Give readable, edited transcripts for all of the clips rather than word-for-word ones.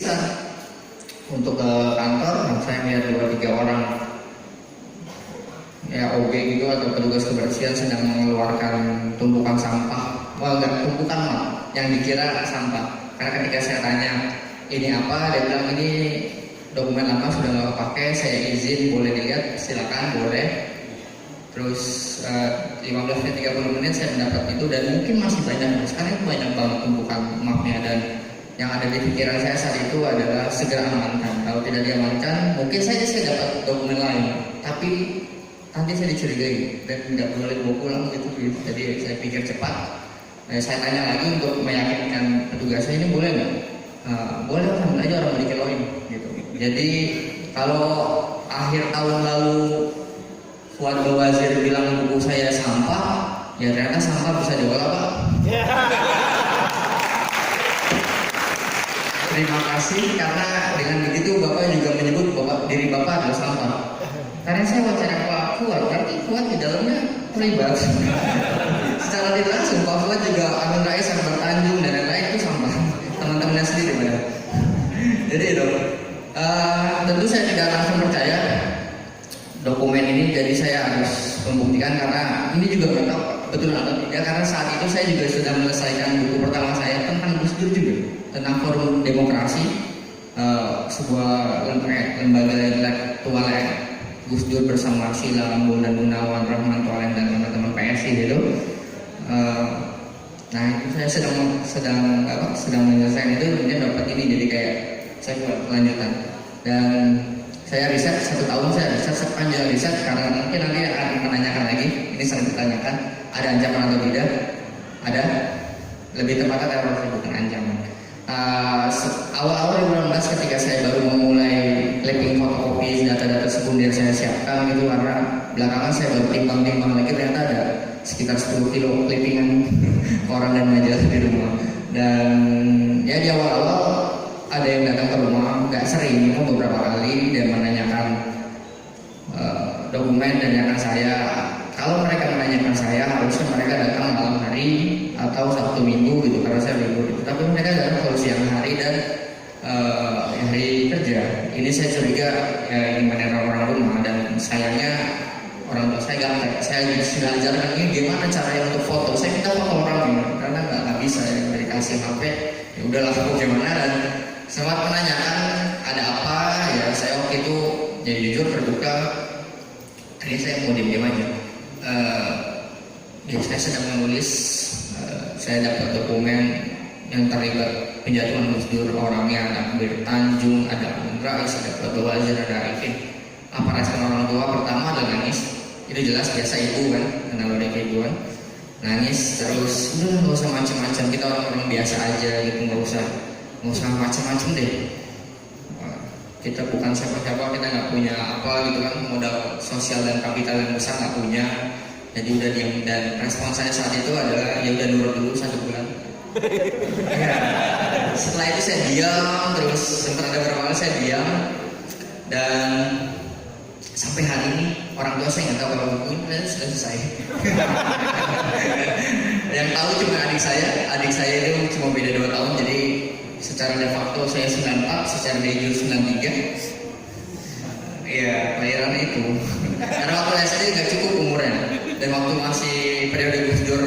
bisa. Untuk ke kantor, saya melihat 2-3 orang ya OB gitu atau petugas kebersihan sedang mengeluarkan tumpukan sampah. Wah, enggak tumpukan mah, yang dikira sampah. Karena ketika saya tanya ini apa, dia bilang ini dokumen lama sudah nggak pakai, saya izin boleh dilihat, silakan boleh. Terus 15-30 menit saya mendapat itu dan mungkin masih banyak. Sekarang itu banyak banget tumpukan mapnya dan yang ada di pikiran saya saat itu adalah segera amankan. Kalau tidak diamankan, mungkin saja saya dapat dokumen lain, tapi nanti saya dicurigai dan tidak boleh bawa pulang gitu. Jadi saya pikir cepat. Saya tanya lagi untuk meyakinkan petugas saya, ini boleh nggak? Boleh, ambil aja orang mau dikeloin gitu. Jadi kalau akhir tahun lalu Fuad Bawazir bilang buku saya sampah, ya ternyata sampah bisa diolah, Pak. Terima kasih karena dengan begitu Bapak juga menyebut diri Bapak adalah sampah. Karena saya wawancara Pak Fuad, berarti Fuad di dalamnya terlibat. Secara tidak langsung Pak Fuad juga Amin Rais, Akbar Tanjung dan lain-lain itu sampah. Teman-temannya sendiri benar. Jadi itu tentu saya tidak langsung percaya dokumen ini, jadi saya harus membuktikan karena ini juga nggak tahu betul atau tidak, karena saat itu saya juga sudah menyelesaikan buku pertama saya tentang Gus Dur juga, tentang forum demokrasi, sebuah lembaga intelektual Gus Dur bersama Arsila Lambung dan Gunawan Rahman Toaleng dan teman-teman PSI itu. Nah itu saya sedang menyelesaikan itu, kemudian dapat ini, jadi kayak saya buat kelanjutan dan saya riset 1 tahun, saya riset sepanjang riset karena mungkin nanti akan menanyakan lagi, ini sering ditanyakan, ada ancaman atau tidak? Ada, lebih tepatnya teror, bukan ancaman. Awal-awal 2016 ketika saya baru memulai clipping fotokopi data-data sekunder saya siapkan gitu, karena belakangan saya baru timbang-timbang lagi ternyata ada sekitar 10 kilo clippingan koran dan majalah di rumah. Dan ya di awal-awal ada yang datang ke rumah, nggak sering, cuma beberapa kali dan menanyakan dokumen dan nanyakan saya. Kalau mereka menanyakan saya, harusnya mereka datang malam hari atau Sabtu Minggu gitu, karena saya libur gitu. Tapi mereka datang kalau siang hari dan hari kerja. Ini saya curiga ya ini meneror orang rumah, dan sayangnya orang tua saya gaptek. Saya sudah ajarkan ini gimana caranya untuk foto. Saya minta foto orang karena nggak bisa ya, dari kasih HP. Ya udahlah, gimana, dan sempat menanyakan ada apa ya, saya waktu itu jadi jujur terbuka. Tadi saya mau diam aja. Ya saya sedang menulis, saya dapat dokumen yang terlibat penjatuhan Gus Dur, orangnya ada Akbar Tanjung, ada Amin Rais, ada Fuad Bawazir, ada Arifin. Apa respon orang tua? Pertama adalah nangis. Itu jelas, biasa ibu kan, kenal dari keibuan. Nangis terus, udah nggak usah macam-macam, kita orang-orang biasa aja gitu, nggak usah macam-macam deh. Kita bukan siapa-siapa, kita nggak punya apa gitu kan, modal sosial dan kapital yang besar nggak punya. Jadi udah diam, dan respon saya saat itu adalah ya udah nurut dulu 1 bulan. Ya. Setelah itu saya diam terus, sempat ada beberapa kali saya diam, dan sampai hari ini orang tua saya nggak tahu kalau buku ini sudah selesai. Yang tahu cuma adik saya itu cuma beda 2 tahun, jadi secara de facto saya 94, secara de jure 93. Iya, kelahiran itu. Karena waktu SD nggak cukup umurnya, dan waktu masih periode Gus Dur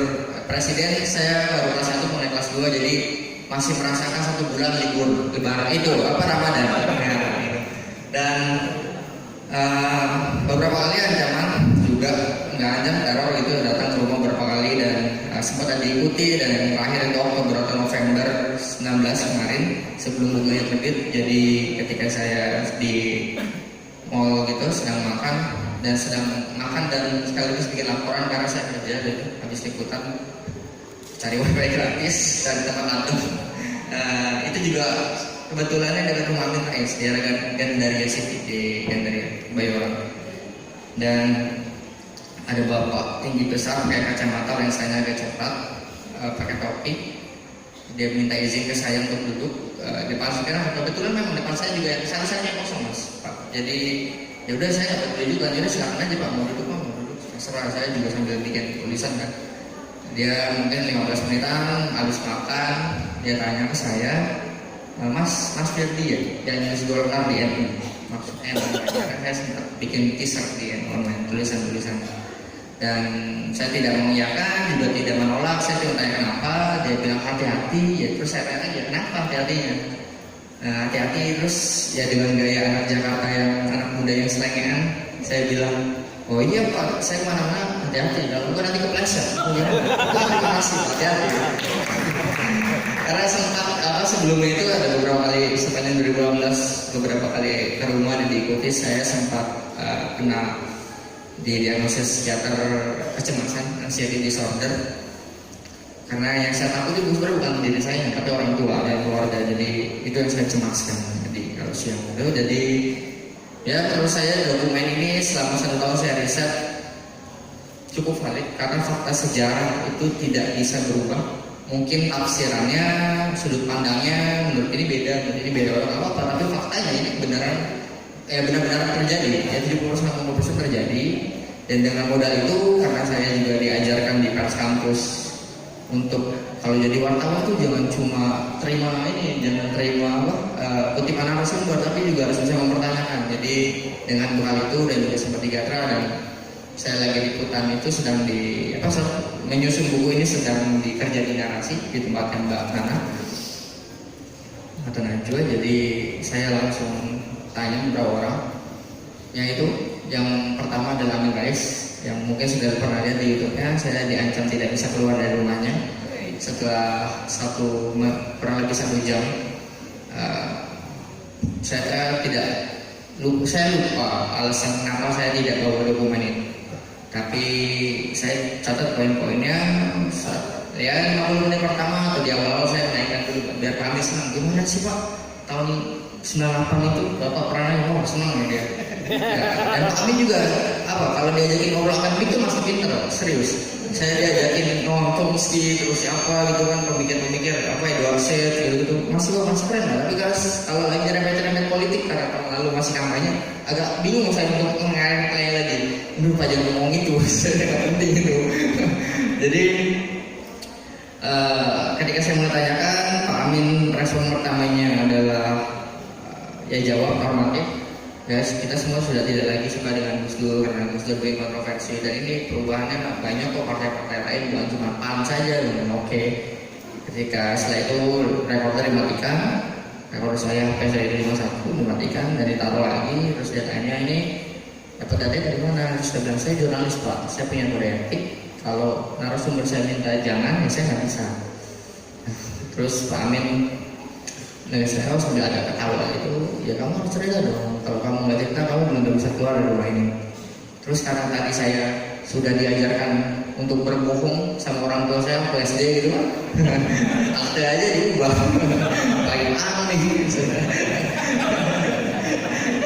presiden, saya baru kelas 1 mulai kelas 2, jadi masih merasakan 1 bulan libur lebaran itu Ramadan. Dan beberapa kali ancaman juga, nggak ancam, teror itu datang ke rumah beberapa kali, dan sempat ada diikuti, dan yang terakhir itu Oktober atau November 19 kemarin sebelum bukunya terbit. Jadi ketika saya di mall gitu sedang makan dan sekaligus bikin laporan karena saya kerja, dan habis liputan cari wifi gratis dari tempat langsung. Itu juga kebetulannya dengan rumah Amin Rais di Gandaria City di Gandaria Bayoran, dan ada bapak tinggi besar pakai kacamata, lensanya agak coklat, pakai topi. Dia minta izin ke saya untuk duduk depan sekarang. Kebetulan memang depan saya juga yang sana-sana kosong mas, Pak. Jadi ya udah saya nggak peduli juga, jadi silakan aja Pak, mau duduk terserah. Saya juga sambil bikin tulisan kan. Dia mungkin 15 menitan habis makan, dia tanya ke saya, Mas Firdi ya, yang news Golkar di NU. Maksudnya karena saya sempat bikin teaser di online tulisan-tulisan. Dan saya tidak mengiyakan, juga tidak menolak. Saya cuma tanya kenapa, dia bilang hati-hati. Ya terus saya tanya aja kenapa hati-hatinya. Hati-hati terus ya dengan gaya anak Jakarta yang anak muda yang selengean, saya bilang, oh iya Pak, saya mana-mana hati-hati. Kalau bukan nanti kepleset. Oh iya, terima kasih, hati-hati. Karena sempat sebelumnya itu ada beberapa kali sepanjang 2018 beberapa kali ke rumah dan diikuti, saya sempat kena didiagnosis psikiater kecemasan, anxiety disorder. Karena yang saya takut itu sebenarnya bukan diri saya, tapi orang tua dan keluarga. Jadi itu yang saya cemaskan. Jadi kalau siang itu, jadi ya terus saya dokumen ini selama 1 tahun saya riset cukup valid karena fakta sejarah itu tidak bisa berubah. Mungkin tafsirannya, sudut pandangnya menurut ini beda, menurut ini beda orang apa, tapi faktanya ini benar-benar terjadi. Ya 70% terjadi. Dan dengan modal itu, karena saya juga diajarkan di Pers Kampus untuk kalau jadi wartawan tuh jangan cuma terima kutipan narasumber, tapi juga harus bisa mempertanyakan. Jadi dengan bekal itu dan juga sempat di Gatra dan saya lagi di Putan itu sedang menyusun buku ini, sedang dikerja di narasi di tempatnya Mbak Nana atau Najwa. Jadi saya langsung tanya beberapa orang. Yang pertama adalah Amin Rais, yang mungkin sudah pernah lihat di YouTube-nya. Saya diancam tidak bisa keluar dari rumahnya setelah kurang lebih 1 jam. Saya lupa alasan kenapa saya tidak bawa dokumen ini. Tapi saya catat poin-poinnya. Ya 50 menit pertama atau di awal saya naikkan dulu biar kami senang. Gimana sih Pak, tahun 98 itu Bapak pernah senang ya dia. Dan kami juga kalau diajakin ngobrol akademik itu masih pinter, serius. Saya diajakin nonton ski terus siapa gitu kan, pemikir-pemikir Edward Said gitu masih keren lah. Tapi kalau lagi nyerempet politik karena tahun lalu masih kampanye, agak bingung saya untuk ngeleng lagi. Aduh Pak jangan ngomong itu, saya nggak penting itu. Jadi ketika saya mulai tanyakan, Pak Amin respon pertamanya adalah ya jawab normatif. Guys, kita semua sudah tidak lagi suka dengan Gus Dur karena Gus Dur bikin kontroversi, dan ini perubahannya banyak kok, partai-partai lain bukan cuma PAN saja. Dan oke. Ketika setelah itu rekorder dimatikan, rekorder saya HP saya di 51 dimatikan dan ditaruh lagi. Terus dia tanya, ini dapat data dari mana? Terus dia bilang, saya jurnalis Pak, saya punya kode etik. Kalau narasumber saya minta jangan, ya saya nggak bisa. Terus Pak Amin saya sambil ada ketawa itu, ya kamu harus cerita dong. Kalau kamu nggak cerita, kamu belum bisa keluar dari rumah ini. Terus karena tadi saya sudah diajarkan untuk berbohong sama orang tua saya waktu SD gitu kan, akte aja diubah, paling aneh gitu.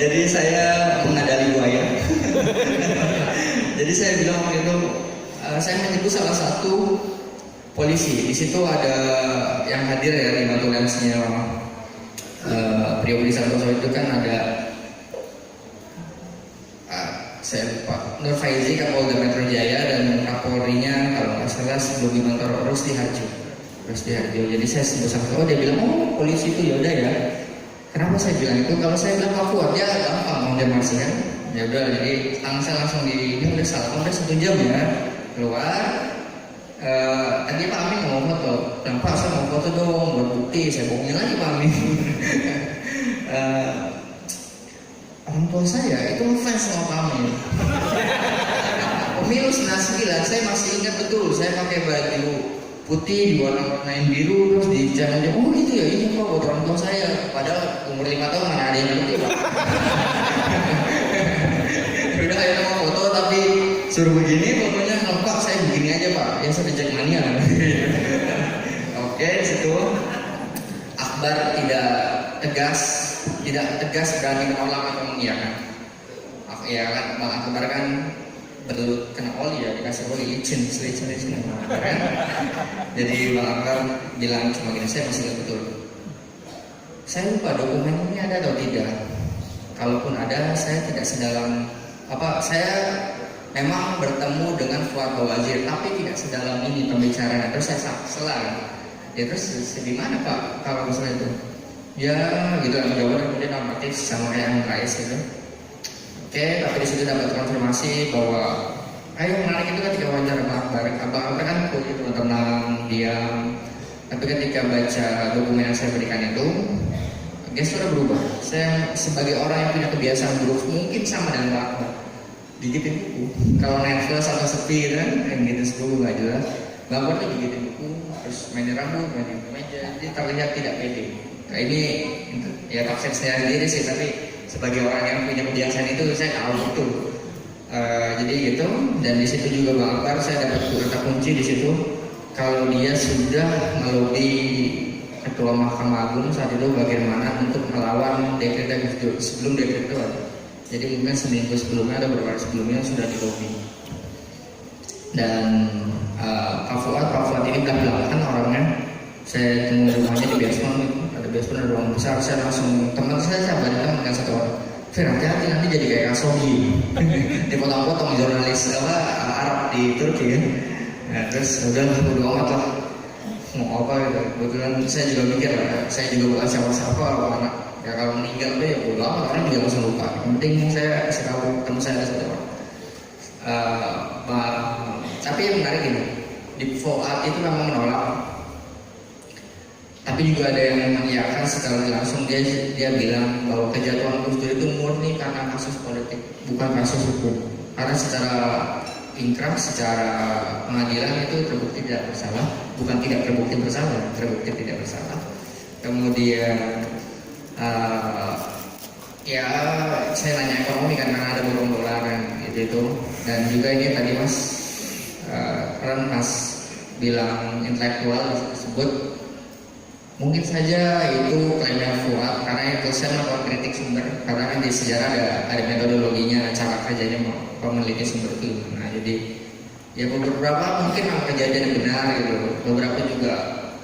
Jadi saya mengadali buaya. Jadi saya bilang waktu itu, saya menyebut salah satu polisi. Di situ ada yang hadir ya, di Matulensnya Priyo Budi Santoso itu kan ada saya lupa, Nur Faizi Kapolda Metro Jaya dan Kapolrinya kalau nggak salah sebelum Bimantoro Rusdi Harjo. Jadi saya sebut sama dia bilang, oh polisi itu yaudah ya. Kenapa saya bilang itu? Kalau saya bilang Pak Fuad ya gampang mau demarsi kan. Ya udah, jadi saya langsung ini udah salah, udah 1 jam ya keluar. Tadi Pak Amin mau foto, dan Pak saya mau foto dong buat bukti. Saya bohongin lagi Pak Amin. Orang tua saya itu ngefans sama Pak Amin. Pemilu 99 saya masih ingat betul, saya pakai baju putih diwarna-warnain biru terus di jalan, oh gitu ya, ini Pak buat orang tua saya. Padahal umur 5 tahun mana ada yang ngerti Pak. Udah kayak mau foto tapi suruh begini fotonya, Pak saya begini aja Pak, ya saya cek mania. Oke, situ Akbar tidak tegas berani menolak atau mengiyakan. Ya kan Bang Akbar kan betul kena oli ya, dikasih oli licin. Kan? Jadi Bang Akbar bilang cuma gini, saya masih ingat betul. Saya lupa dokumen ini ada atau tidak. Kalaupun ada, saya tidak sedalam saya memang bertemu dengan Fuad Bawazir, tapi tidak sedalam ini pembicaraan. Terus saya salah. Ya terus di mana Pak kalau misalnya itu? Ya gitu kan jawaban kemudian normatif sama kayak Amin Rais gitu. Oke, tapi di situ dapat konfirmasi bahwa menarik itu ketika wawancara abang kan kuliah itu tenang diam, tapi ketika baca dokumen yang saya berikan itu gesturnya berubah. Saya sebagai orang yang punya kebiasaan buruk mungkin sama dengan Pak Akbar, digigitin buku kalau Netflix atau sepi gitu kan gitu sebelum nggak jelas. Pak Akbar tuh digigitin buku terus main di rambut, main di meja, jadi terlihat tidak pede. Nah ini ya tafsir saya sendiri sih, tapi sebagai orang yang punya kebiasaan itu saya tahu betul. Jadi gitu, dan di situ juga Bang Akbar saya dapat kata kunci di situ kalau dia sudah melobi Ketua Mahkamah Agung saat itu bagaimana untuk melawan dekret Gus Dur sebelum dekret itu ada. Jadi mungkin seminggu sebelumnya ada beberapa sebelumnya sudah dilobi. Dan Pak Fuad ini belak-belakan orangnya. Saya temu rumahnya di basement, ada basement ada ruang besar. Saya langsung teman saya bandingkan dengan satu orang. Fir, hati-hati nanti jadi kayak Khashoggi. Dipotong-potong jurnalis Arab di Turki kan. Nah, terus udah bodo amat lah. Mau apa gitu. Kebetulan saya juga mikir saya juga bukan siapa-siapa anak. Ya kalau meninggal deh ya bodo amat, orang juga langsung lupa. Yang penting saya kasih tahu teman saya ada satu orang. Tapi yang menarik ini, di Fuad itu memang menolak. Tapi juga ada yang mengiyakan secara langsung. Dia bilang bahwa kejatuhan Gus Dur itu murni karena kasus politik, bukan kasus hukum. Karena secara inkrah, secara pengadilan itu terbukti tidak bersalah, bukan tidak terbukti bersalah, terbukti tidak bersalah. Kemudian ya saya nanya ekonomi karena ada borong dolar gitu. Dan juga ini tadi Mas bilang intelektual disebut. Mungkin saja itu klaimnya Fuad karena itu saya melakukan kritik sumber, karena kan di sejarah ada metodologinya, cara kerjanya meneliti sumber itu. Nah jadi ya beberapa mungkin kejadian benar gitu, beberapa juga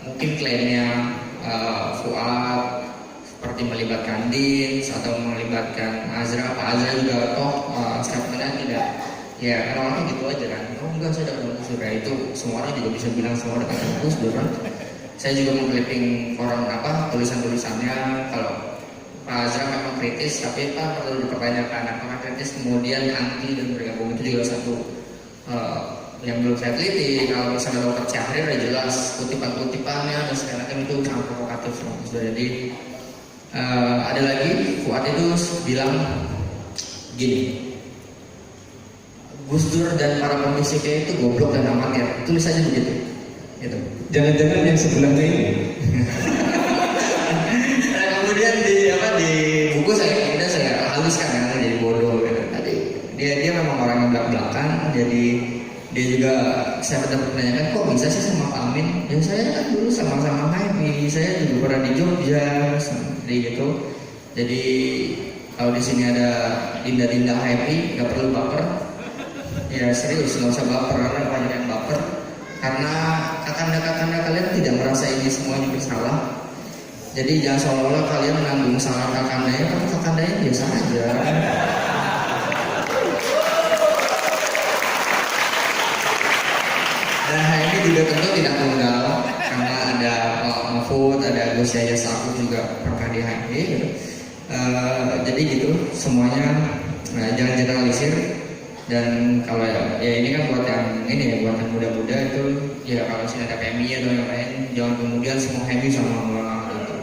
mungkin klaimnya Fuad seperti melibatkan Dins atau melibatkan Azra. Pak Azra juga statementnya tidak, ya orang gitu aja kan. Oh enggak, saya dapat Gus Dur. Itu semua orang juga bisa bilang semua dapat Gus Dur kan. Saya juga mengklipping koran tulisan-tulisannya. Kalau Pak Azra memang kritis, tapi Pak perlu dipertanyakan apakah kritis kemudian anti dan bergabung. Itu juga satu yang belum saya teliti. Kalau misalnya Dr. Syahrir ya jelas kutipan-kutipannya dan segala macam itu sangat provokatif. Jadi ada lagi Fuad itu bilang gini, Gus Dur dan para pembisiknya itu goblok dan amatir. Tulis aja begitu. Gitu. Jangan-jangan yang sebelahnya ini. Nah, kemudian di buku saya haluskan kan jadi bodoh gitu. Tadi dia memang orang yang belak-belakan, jadi dia juga saya pernah menanyakan kok bisa sih sama Pak Amin? Ya saya kan dulu sama-sama HMI, saya juga pernah di Jogja, seperti gitu. Jadi kalau di sini ada Dinda HMI, nggak perlu baper. Ya serius, nggak usah baper karena banyak yang baper. Karena kakanda kalian tidak merasa ini semuanya bersalah. Jadi jangan seolah-olah kalian menanggung salah kakandanya, tapi kakandanya biasa aja. Dan hal ini juga tentu tidak tunggal, karena ada Pak Mahfud, ada Gus Yahya Stakuf juga pernah di HMI gitu. Jadi gitu semuanya, jangan generalisir. Dan kalau ya ini kan buat yang muda-muda itu ya kalau sih ada PMI atau yang lain, jangan kemudian semua HMI sama orang itu.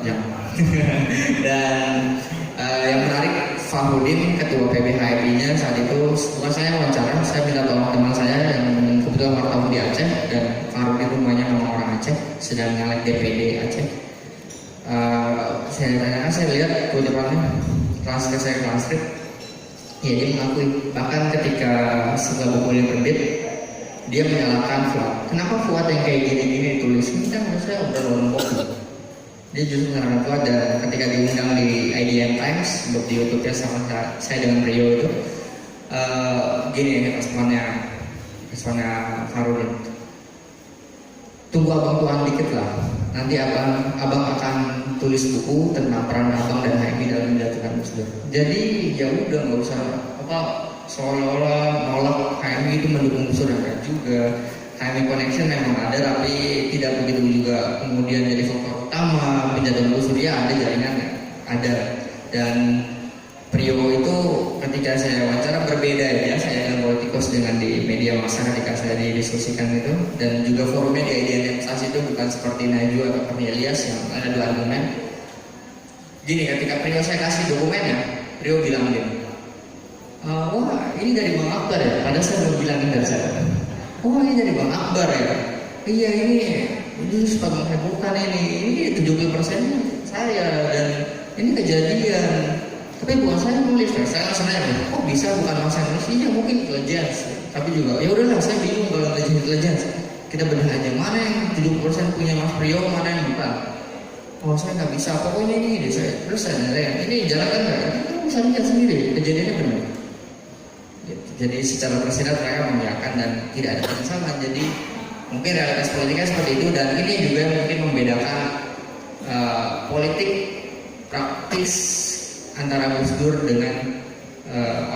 Jangan. Dan yang menarik, Fahudin ketua PBHMI-nya saat itu setelah saya wawancara, saya minta tolong teman saya yang kebetulan wartawan di Aceh, dan Fahudin rumahnya memang orang Aceh, sedang nyalek DPD Aceh. Saya tanyakan, saya lihat kutipannya, transkrip. Ya dia mengakui, bahkan ketika setelah buku ini terbit, dia menyalahkan Fuad. Kenapa Fuad yang kayak gini-gini ditulis? Ini kan saya udah lompok. Dia justru menyalahkan Fuad, dan ketika diundang di IDN Times, di YouTube-nya sama saya dengan Rio itu, gini responnya Farudin. Tunggu abang Tuhan dikit lah. Nanti abang akan tulis buku tentang peran abang dan HMI dalam menjatuhkan Gus Dur. Jadi ya udah nggak usah seolah-olah nolak HMI itu mendukung Gus Dur, enggak juga. HMI Connection memang ada, tapi tidak begitu juga kemudian jadi faktor utama jadwal Gus Dur ya ada jaringan, ada. Dan Priyo itu ketika saya wawancara berbeda ya, saya dengan politikus dengan di media massa ketika saya didiskusikan itu, dan juga forumnya di Idealisasi itu bukan seperti Najwa atau Cornelius yang ada dua argumen. Gini, ketika Priyo saya kasih dokumennya, Priyo bilang gini, wah ini dari Bang Akbar ya, padahal saya belum bilangin dari saya. Oh ini dari Bang Akbar ya, iya ini sempat menghebohkan ini 70% saya dan ini kejadian. Tapi bukan saya nulis, saya langsung nanya, kok bisa bukan Mas Henry? Iya mungkin intelligence, tapi juga ya udahlah saya bingung kalau intelligence. Kita bedah aja mana yang 70% punya Mas Priyo, mana yang bukan. Oh saya nggak bisa, pokoknya ini saya terus saya nanya, ini jalan kan nggak? Kita bisa lihat sendiri, kejadiannya benar. Jadi secara tersirat mereka mengiyakan dan tidak ada penyesalan. Jadi mungkin realitas politiknya seperti itu, dan ini juga mungkin membedakan politik praktis antara Gus Dur dengan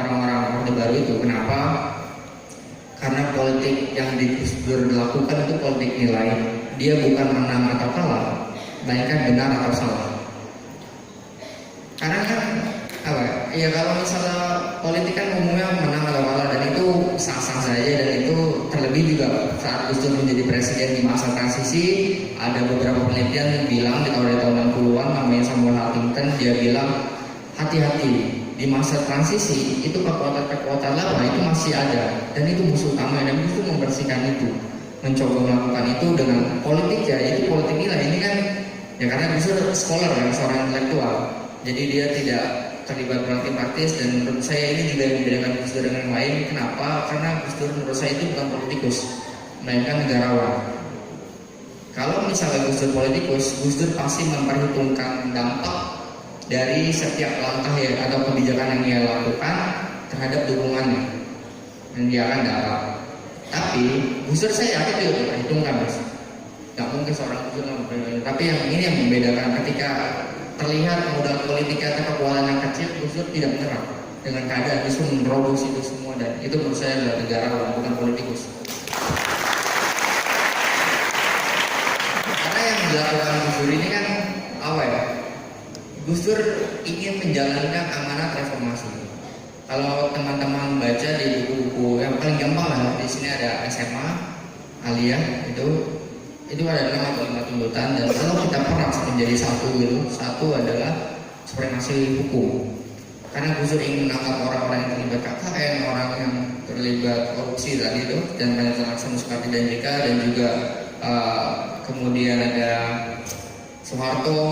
orang-orang Orde Baru itu. Kenapa? Karena politik yang di Gus Dur dilakukan itu politik nilai. Dia bukan menang atau kalah, melainkan benar atau salah. Karena kan apa ya, kalau misalnya politik kan umumnya menang atau kalah, dan itu sah-sah saja, dan itu terlebih juga saat Gus Dur menjadi presiden di masa transisi. Ada beberapa penelitian yang bilang di tahun 60-an namanya Samuel Huntington, dia bilang hati-hati di masa transisi itu kekuatan lama itu masih ada, dan itu musuh utama, dan itu membersihkan itu, mencoba melakukan itu dengan politik ya, itu politik nilai. Ini kan ya karena Gus Dur scholar kan, seorang intelektual, jadi dia tidak terlibat politik praktis. Dan menurut saya ini juga yang membedakan Gus Dur dengan yang lain. Kenapa? Karena Gus Dur menurut saya itu bukan politikus, melainkan negarawan. Kalau misalnya Gus Dur politikus, Gus Dur pasti memperhitungkan dampak dari setiap langkah ya, atau kebijakan yang dia lakukan terhadap dukungannya, dan dia akan dapat. Tapi Gus Dur saya yakin dia perhitungkan, Mas. Gak mungkin seorang Gus Dur memperhitungkan. Tapi yang ini yang membedakan, ketika terlihat modal politik atau kekuatan yang kecil, Gus Dur tidak menyerah dengan keadaan, justru menerobos itu semua, dan itu menurut saya adalah negarawan, bukan politikus. Karena yang dilakukan Gus Dur ini kan apa ya? Gus Dur ingin menjalankan amanat reformasi. Kalau teman-teman baca di buku-buku yang paling gampang lah, di sini ada SMA, Aliyah, itu ada 6 atau 5 tuntutan, dan kalau kita peras menjadi satu gitu, satu adalah supremasi hukum. Karena Gus Dur ingin menangkap orang-orang yang terlibat KKN, orang yang terlibat korupsi tadi itu, dan banyak Laksana Sukarti dan JK, dan juga kemudian ada Soeharto,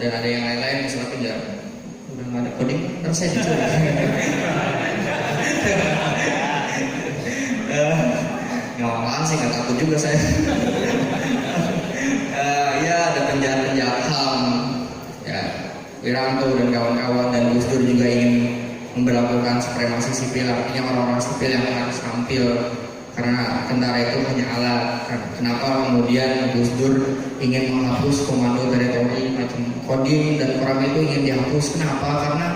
dan ada yang lain-lain misalnya penjara. Udah nggak ada coding, terus saya dicuri. Nggak apa-apa sih, nggak takut juga saya. Ya ada penjahat-penjahat HAM, ya Wiranto dan kawan-kawan, dan Gus Dur juga ingin memberlakukan supremasi sipil, artinya orang-orang sipil yang harus tampil karena tentara itu hanya alat. Kenapa kemudian Gus Dur ingin menghapus komando teritori macam Kodim dan Koram itu ingin dihapus? Kenapa? Karena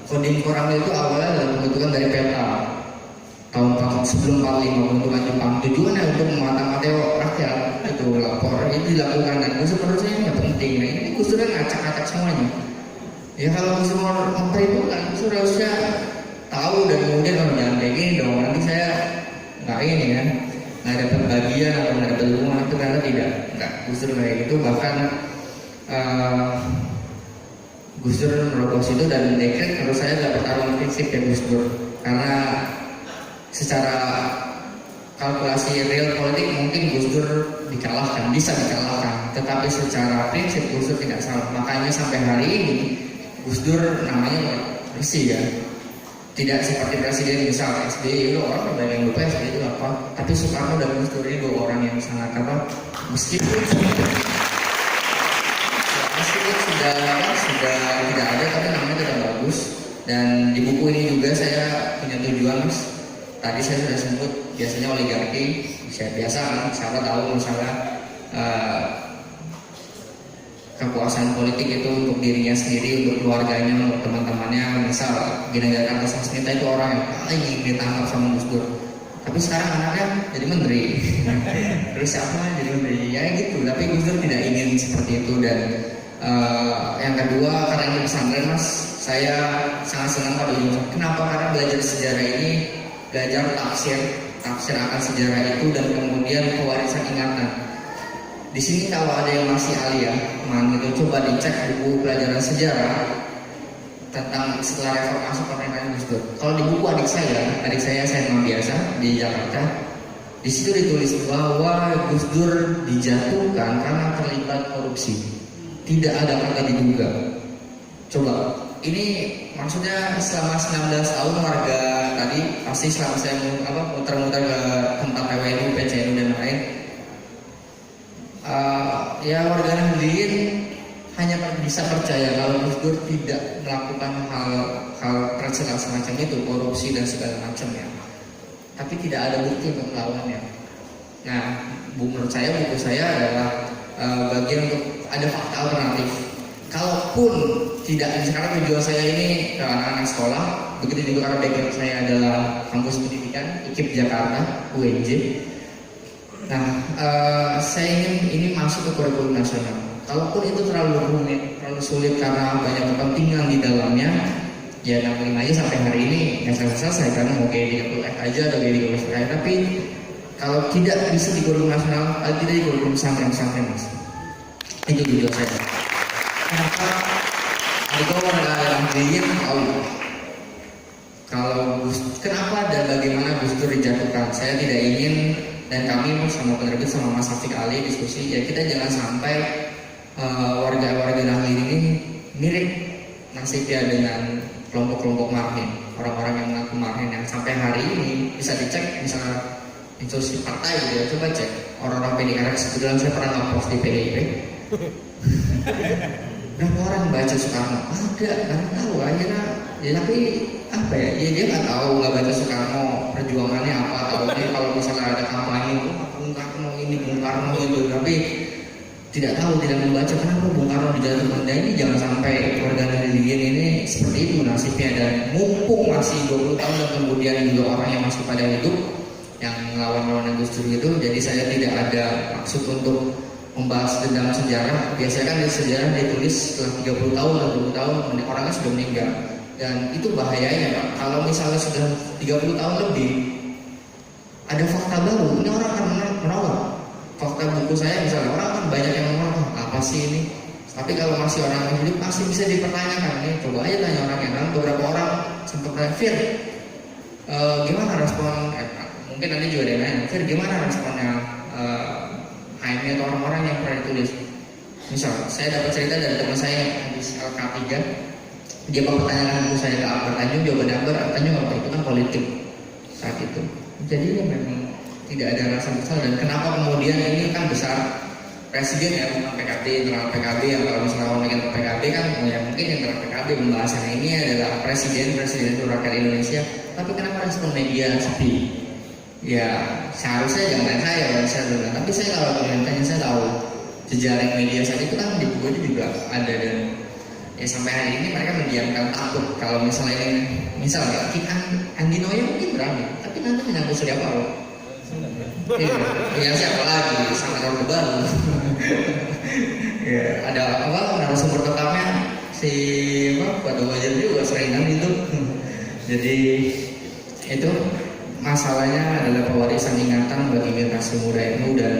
Kodim Koram itu awalnya adalah pembentukan dari peta tahun sebelum 45, pembentukan Jepang. Tujuannya untuk memata-matai rakyat, itu lapor itu dilakukan, dan Gus Dur menurut saya nggak penting. Nah ini Gus Dur kan ngacak-ngacak semuanya. Ya kalau Gus Dur memperhitungkan, Gus Dur harusnya tahu, dan kemudian jangan kayak gini dong, nanti saya nggak ini kan, nggak dapat bagian atau nggak dapat dukungan. Itu ternyata tidak, nggak, Gus Dur kayak gitu. Bahkan Gus Dur merobos itu, dan dekret menurut saya adalah pertarungan prinsip ya Gus Dur, karena secara kalkulasi real politik mungkin Gus Dur dikalahkan, bisa dikalahkan, tetapi secara prinsip Gus Dur tidak salah. Makanya sampai hari ini Gus Dur namanya bersih ya. Tidak seperti presiden misal SBY, itu orang banyak yang lupa SBY itu apa. Tapi Soekarno dan Gus Dur ini dua orang yang sangat apa, meskipun sudah tidak ada, tapi namanya tetap bagus. Dan di buku ini juga saya punya tujuan, Mas. Tadi saya sudah sebut, biasanya oligarki, biasa kan, siapa tahu misalnya kekuasaan politik itu untuk dirinya sendiri, untuk keluarganya, untuk teman-temannya. Misal Ginanjar Kartasasmita itu orang yang paling ingin ditangkap sama Gus Dur, tapi sekarang anaknya jadi menteri. Terus siapa jadi menteri? Ya gitu. Tapi Gus Dur tidak ingin seperti itu, dan Yang kedua, karena ini pesantren mas, saya sangat senang pada jurusan. Kenapa? Karena belajar sejarah ini belajar tafsir akan sejarah itu dan kemudian pewarisan ingatan. Di sini kalau ada yang masih alia, itu coba dicek buku pelajaran sejarah tentang setelah reformasi pemerintahan Gus Dur. Kalau di buku adik saya SMA biasa di Jakarta, di situ ditulis bahwa Gus Dur dijatuhkan karena terlibat korupsi. Tidak ada kata diduga. Coba, ini maksudnya selama 19 tahun warga tadi pasti selama saya muter-muter ke tempat PWNU, PCNU dan lain, ya warga Nahdliyin hanya bisa percaya kalau Gus Dur tidak melakukan hal tercela semacam itu, korupsi dan segala macamnya. Tapi tidak ada bukti untuk melawannya. Nah, menurut saya buku saya adalah bagian untuk ada fakta alternatif. Kalaupun tidak, sekarang tujuan saya ini ke anak-anak sekolah, begitu juga karena background saya adalah kampus pendidikan IKIP Jakarta, UNJ. Nah, saya ingin ini masuk ke kurikulum nasional. Kalaupun itu terlalu rumit, terlalu sulit karena banyak kepentingan di dalamnya, ya 65 aja sampai hari ini yang selesai karena mau G30F aja atau G30F. Tapi kalau tidak bisa di kurikulum nasional, tidak di kurikulum pesantren mas. Itu tujuan saya. Kenapa? Warga Nahdliyin tahu kalau kenapa dan bagaimana Gus Dur dijatuhkan. Saya tidak ingin, dan kami sama penerbit sama Mas Afiq Ali diskusi, ya kita jangan sampai warga-warga Nahdliyin ini mirip nasibnya dengan kelompok-kelompok marhin, orang-orang yang mengaku marhin yang sampai hari ini bisa dicek, misalnya institusi partai gitu ya, coba cek orang-orang PDIP. Kebetulan saya pernah nge-post di PDIP. Berapa orang baca Soekarno? Ada, nggak tahu akhirnya. Ya tapi apa ya? Ya dia nggak tahu, nggak baca Soekarno, perjuangannya apa? Tahunya kalau misalnya ada kampanye, Bung Karno ini, Bung Karno itu, tapi tidak tahu, tidak membaca kenapa Bung Karno dijatuhkan. Dan ini jangan sampai warga Nahdliyin ini seperti itu nasibnya. Dan mumpung masih 20 tahun dan kemudian juga orang yang masih pada hidup yang melawan Gus Dur itu, jadi saya tidak ada maksud untuk membahas tentang sejarah. Biasanya kan di sejarah ditulis setelah 30 tahun atau 20 tahun orangnya sudah meninggal, dan itu bahayanya Pak. Kalau misalnya sudah 30 tahun lebih ada fakta baru, ini orang akan menolak. Fakta buku saya misalnya, orang kan banyak yang menolak, apa sih ini? Tapi kalau masih orang yang hidup masih bisa dipertanyakan. Nih coba aja tanya orang yang beberapa orang sempat Fir, gimana respon? Mungkin nanti juga ada yang nanya, Fir gimana responnya HMI atau orang-orang yang pernah ditulis. Misal, saya dapat cerita dari teman saya yang habis LK3, dia mempertanyakan buku saya ke Akbar Tanjung, jawabannya Akbar Tanjung apa itu kan politik saat itu. Jadi ya memang tidak ada rasa besar. Dan kenapa kemudian ini kan besar presiden ya, bukan PKB, internal PKB, yang kalau misalnya orang ingin PKB kan ya mungkin internal PKB pembahasan ini adalah presiden itu rakyat Indonesia. Tapi kenapa respon media sepi? Ya seharusnya jangan saya dulu, tapi saya kalau tanya saya tahu jejaring media saat itu kan di buku itu juga ada, dan ya sampai hari ini mereka mendiamkan, takut kalau misalnya ini misalnya Andi Noya mungkin berani, tapi nanti menyangkut siapa loh? Ya siapa lagi? Sangat Orde Baru. Ya ada narasumber tetapnya si Pak Wajar juga seringan itu. Jadi itu masalahnya adalah pewarisan ingatan bagi generasi muda NU. Dan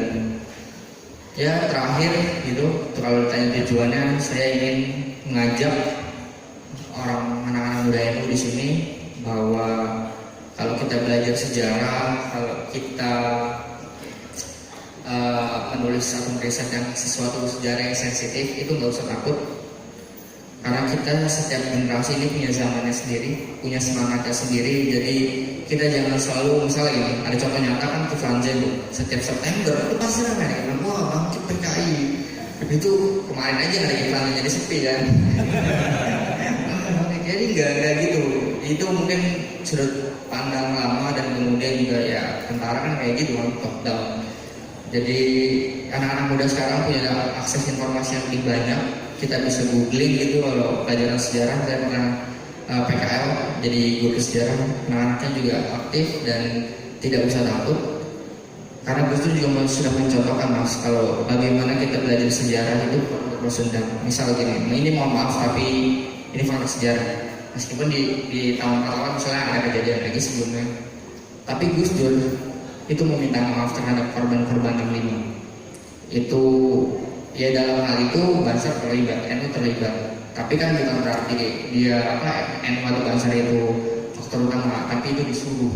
ya terakhir gitu, kalau ditanya tujuannya, saya ingin mengajak anak-anak muda NU di sini bahwa kalau kita belajar sejarah, kalau kita menulis atau meriset yang sesuatu sejarah yang sensitif, itu nggak usah takut. Karena kita setiap generasi ini punya zamannya sendiri, punya semangatnya sendiri. Jadi kita jangan selalu, misalnya ini ada contoh nyata kan Kiflan Zain, setiap September itu pasti ramai kan, wah bangkit PKI. Itu kemarin aja ada Kiflan jadi sepi kan. Jadi nggak gitu. Itu mungkin sudut pandang lama, dan kemudian juga ya tentara kan kayak gitu kan, top down. Jadi anak-anak muda sekarang punya akses informasi yang lebih banyak. Kita bisa googling gitu, kalau pelajaran sejarah saya pernah PKL jadi guru sejarah, anak-anaknya juga aktif dan tidak usah takut. Karena Gus Dur juga sudah mencontohkan mas, kalau bagaimana kita belajar sejarah itu balas dendam. Misal gini, ini mohon maaf tapi ini fakta sejarah. Meskipun di tahun 48 misalnya ada kejadian lagi sebelumnya, tapi Gus Dur itu meminta maaf terhadap korban-korban 65. Itu ya dalam hal itu Banser terlibat, NU terlibat. Tapi kan bukan berarti dia NU atau Banser itu faktor utama, tapi itu disuruh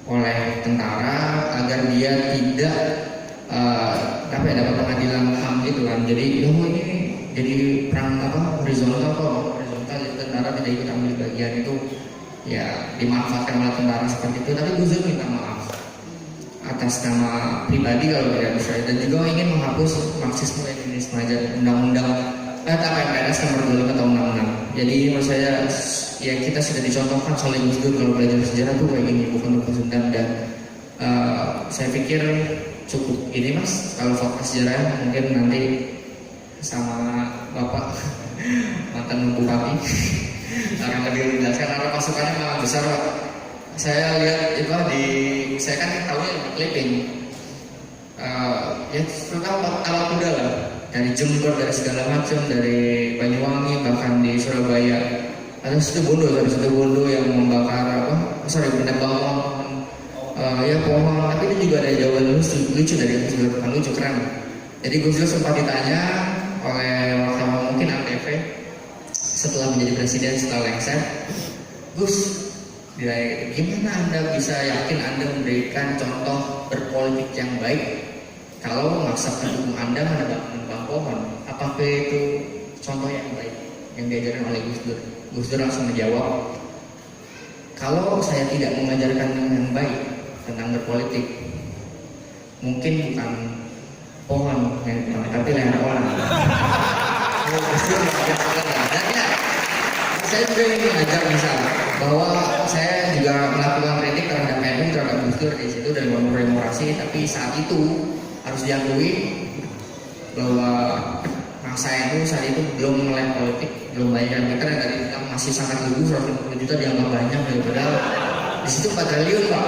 oleh tentara agar dia tidak dapat pengadilan HAM gitu kan. Jadi ini jadi perang horizontal tentara tidak ikut ambil bagian itu ya dimanfaatkan oleh tentara seperti itu. Tapi Gus Dur minta maaf atas nama pribadi kalau tidak bisa, dan juga ingin menghapus Marxisme Leninisme aja undang-undang MPRS nomor 25 tahun 66. Jadi menurut saya ya kita sudah dicontohkan oleh Gus Dur kalau belajar sejarah tuh kayak gini, bukan balas dendam. Dan saya pikir cukup ini Mas, kalau fakta sejarah mungkin nanti sama Bapak mantan bupati akan lebih menjelaskan karena pasukannya memang besar Pak. Saya lihat itu saya kan tahu clipping ya terutama awal kuda lah, dari Jember, dari segala macam, dari Banyuwangi, bahkan di Surabaya ada situ Bondo yang membakar menebang pohon. Tapi ini juga ada jawaban lucu dari Gus Dur, lucu keren. Jadi Gus Dur sempat ditanya oleh wartawan mungkin ANTV setelah menjadi presiden, setelah lengser, Gus, gimana Anda bisa yakin Anda memberikan contoh berpolitik yang baik kalau memaksa pendukung Anda menebang pohon? Apakah itu contoh yang baik yang diajarkan oleh Gus Dur? Gus Dur langsung menjawab, kalau saya tidak mengajarkan dengan baik tentang berpolitik, mungkin bukan pohon yang tapi leher orang. Gus Dur mengajarkan, dan ya, saya juga ingin mengajar misal bahwa saya juga melakukan kritik terhadap NU, terhadap Gus Dur di situ dan memorasi, tapi saat itu harus diakui bahwa masa NU saat itu belum melek politik, belum banyak yang pintar, yang tadi bilang masih sangat lugu, 150 juta dianggap banyak, padahal di situ 4 triliun Pak.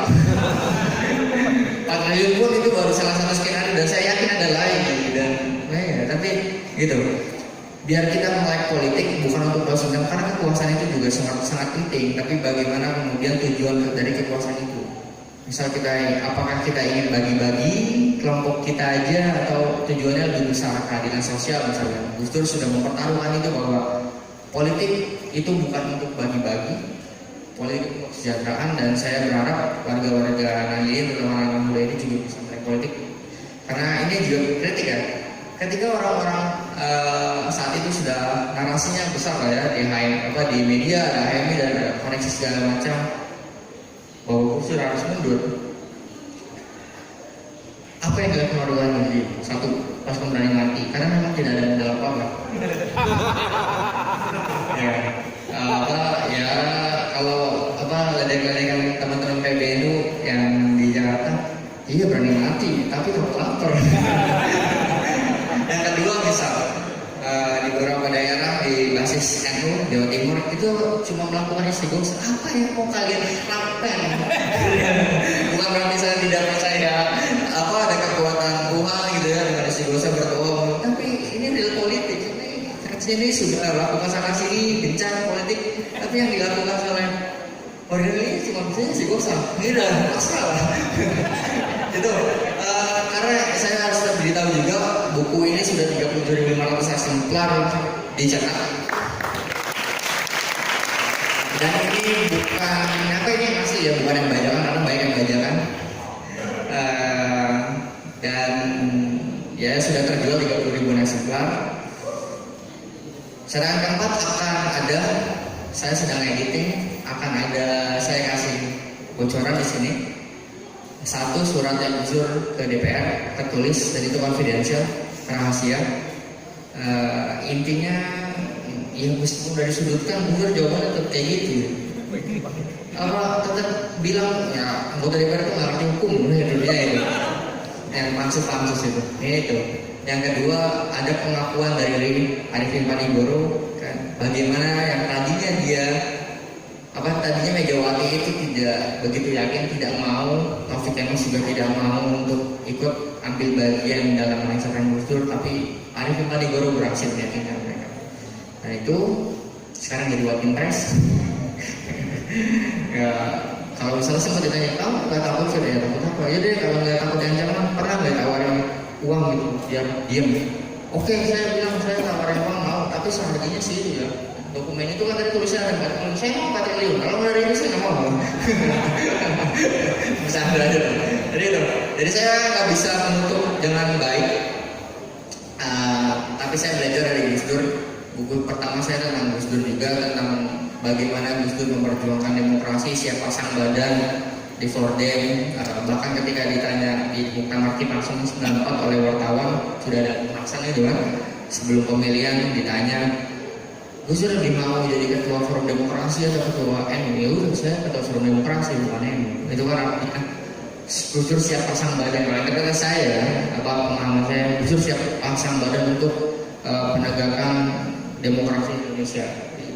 4 triliun pun itu baru salah satu skenario, dan saya yakin ada lain dan tapi gitu. Biar kita melek politik bukan untuk balas dendam, karena kekuasaan itu juga sangat penting, tapi bagaimana kemudian tujuan dari kekuasaan itu. Misal apakah kita ingin bagi-bagi kelompok kita aja, atau tujuannya lebih besar keadilan sosial misalnya. Gus Dur sudah mempertaruhkan itu bahwa politik itu bukan untuk bagi-bagi, politik untuk kesejahteraan. Dan saya berharap warga-warga Nahdliyin, terutama anak muda ini juga bisa melek politik, karena ini juga kritik ya. Ketika orang-orang saat itu sudah narasinya besar lah ya di media, ada HMI dan ada koneksi segala macam bahwa Gus Dur harus mundur. Apa yang dilakukan warga Nahdliyin? Satu, pas berani mati, karena memang tidak ada modal apa-apa. Kalau ledek-ledekan teman-teman PBNU yang di Jakarta, iya berani mati, tapi tetap lapar. Yang kedua misal di beberapa daerah di basis NU Jawa Timur itu cuma melakukan istighosah. Apa yang mau kalian lakukan? Bukan berarti saya tidak percaya ada kekuatan Tuhan gitu ya dengan istighosah berdoa, tapi ini real politik. Ini sudah lakukan sana sini gencar politik, tapi yang dilakukan oleh orang ini cuma bisa istighosah. Ini udah masalah. Itu karena saya harus beritahu juga, buku ini sudah 37.500 eksemplar dicetak, dan ini bukan ini masih ya, bukan yang bajakan, karena banyak yang bajakan, dan ya sudah terjual 30.000 eksemplar. Sedangkan keempat akan ada, saya sedang editing, akan ada, saya kasih bocoran di sini. Satu, surat yang Gus Dur ke DPR tertulis, dan itu confidential, rahasia. Intinya ya meskipun dari sudut kan Gus Dur jawabannya tetap kayak gitu. Tetap bilang ya anggota DPR itu nggak ngerti hukum dulunya itu. Yang pansus itu. Ini itu. Yang kedua, ada pengakuan dari Arifin Panigoro kan, bagaimana yang tadinya Megawati itu tidak begitu yakin, tidak mau, Taufik Kemas juga tidak mau untuk ikut ambil bagian dalam melancarkan Gus Dur, tapi Arif Bima Negoro berhasil meyakinkan mereka. Nah itu sekarang jadi Watim Pres. Ya, kalau misalnya sempat ditanya, kamu nggak takut sih? Ya takut apa? Ya deh, kalau nggak takut ancaman, pernah nggak tawarin uang gitu? Dia diem. Oke, saya bilang saya tawarin uang mau, tapi seharganya sih ya. Dokumen itu kan tadi tulisnya ada 4 triliun. Saya mau 4 triliun. Kalau nggak ada ini saya nggak mau. Misalnya aja. Jadi saya nggak bisa menutup dengan baik. Tapi saya belajar dari Gus Dur. Buku pertama saya tentang Gus Dur juga, tentang bagaimana Gus Dur memperjuangkan demokrasi, siap pasang badan di Flordem. Bahkan ketika ditanya di Muktamar Kipansung 94 oleh wartawan, sudah ada pembahasan itu kan, sebelum pemilihan ditanya, Gus Dur lebih mau jadi ketua Forum Demokrasi atau ketua NU? Ya udah, saya ketua Forum Demokrasi bukan NU. Itu kan artinya Gus Dur siap pasang badan. Kalau kata saya, pemahaman saya, Gus Dur siap pasang badan untuk penegakan demokrasi Indonesia.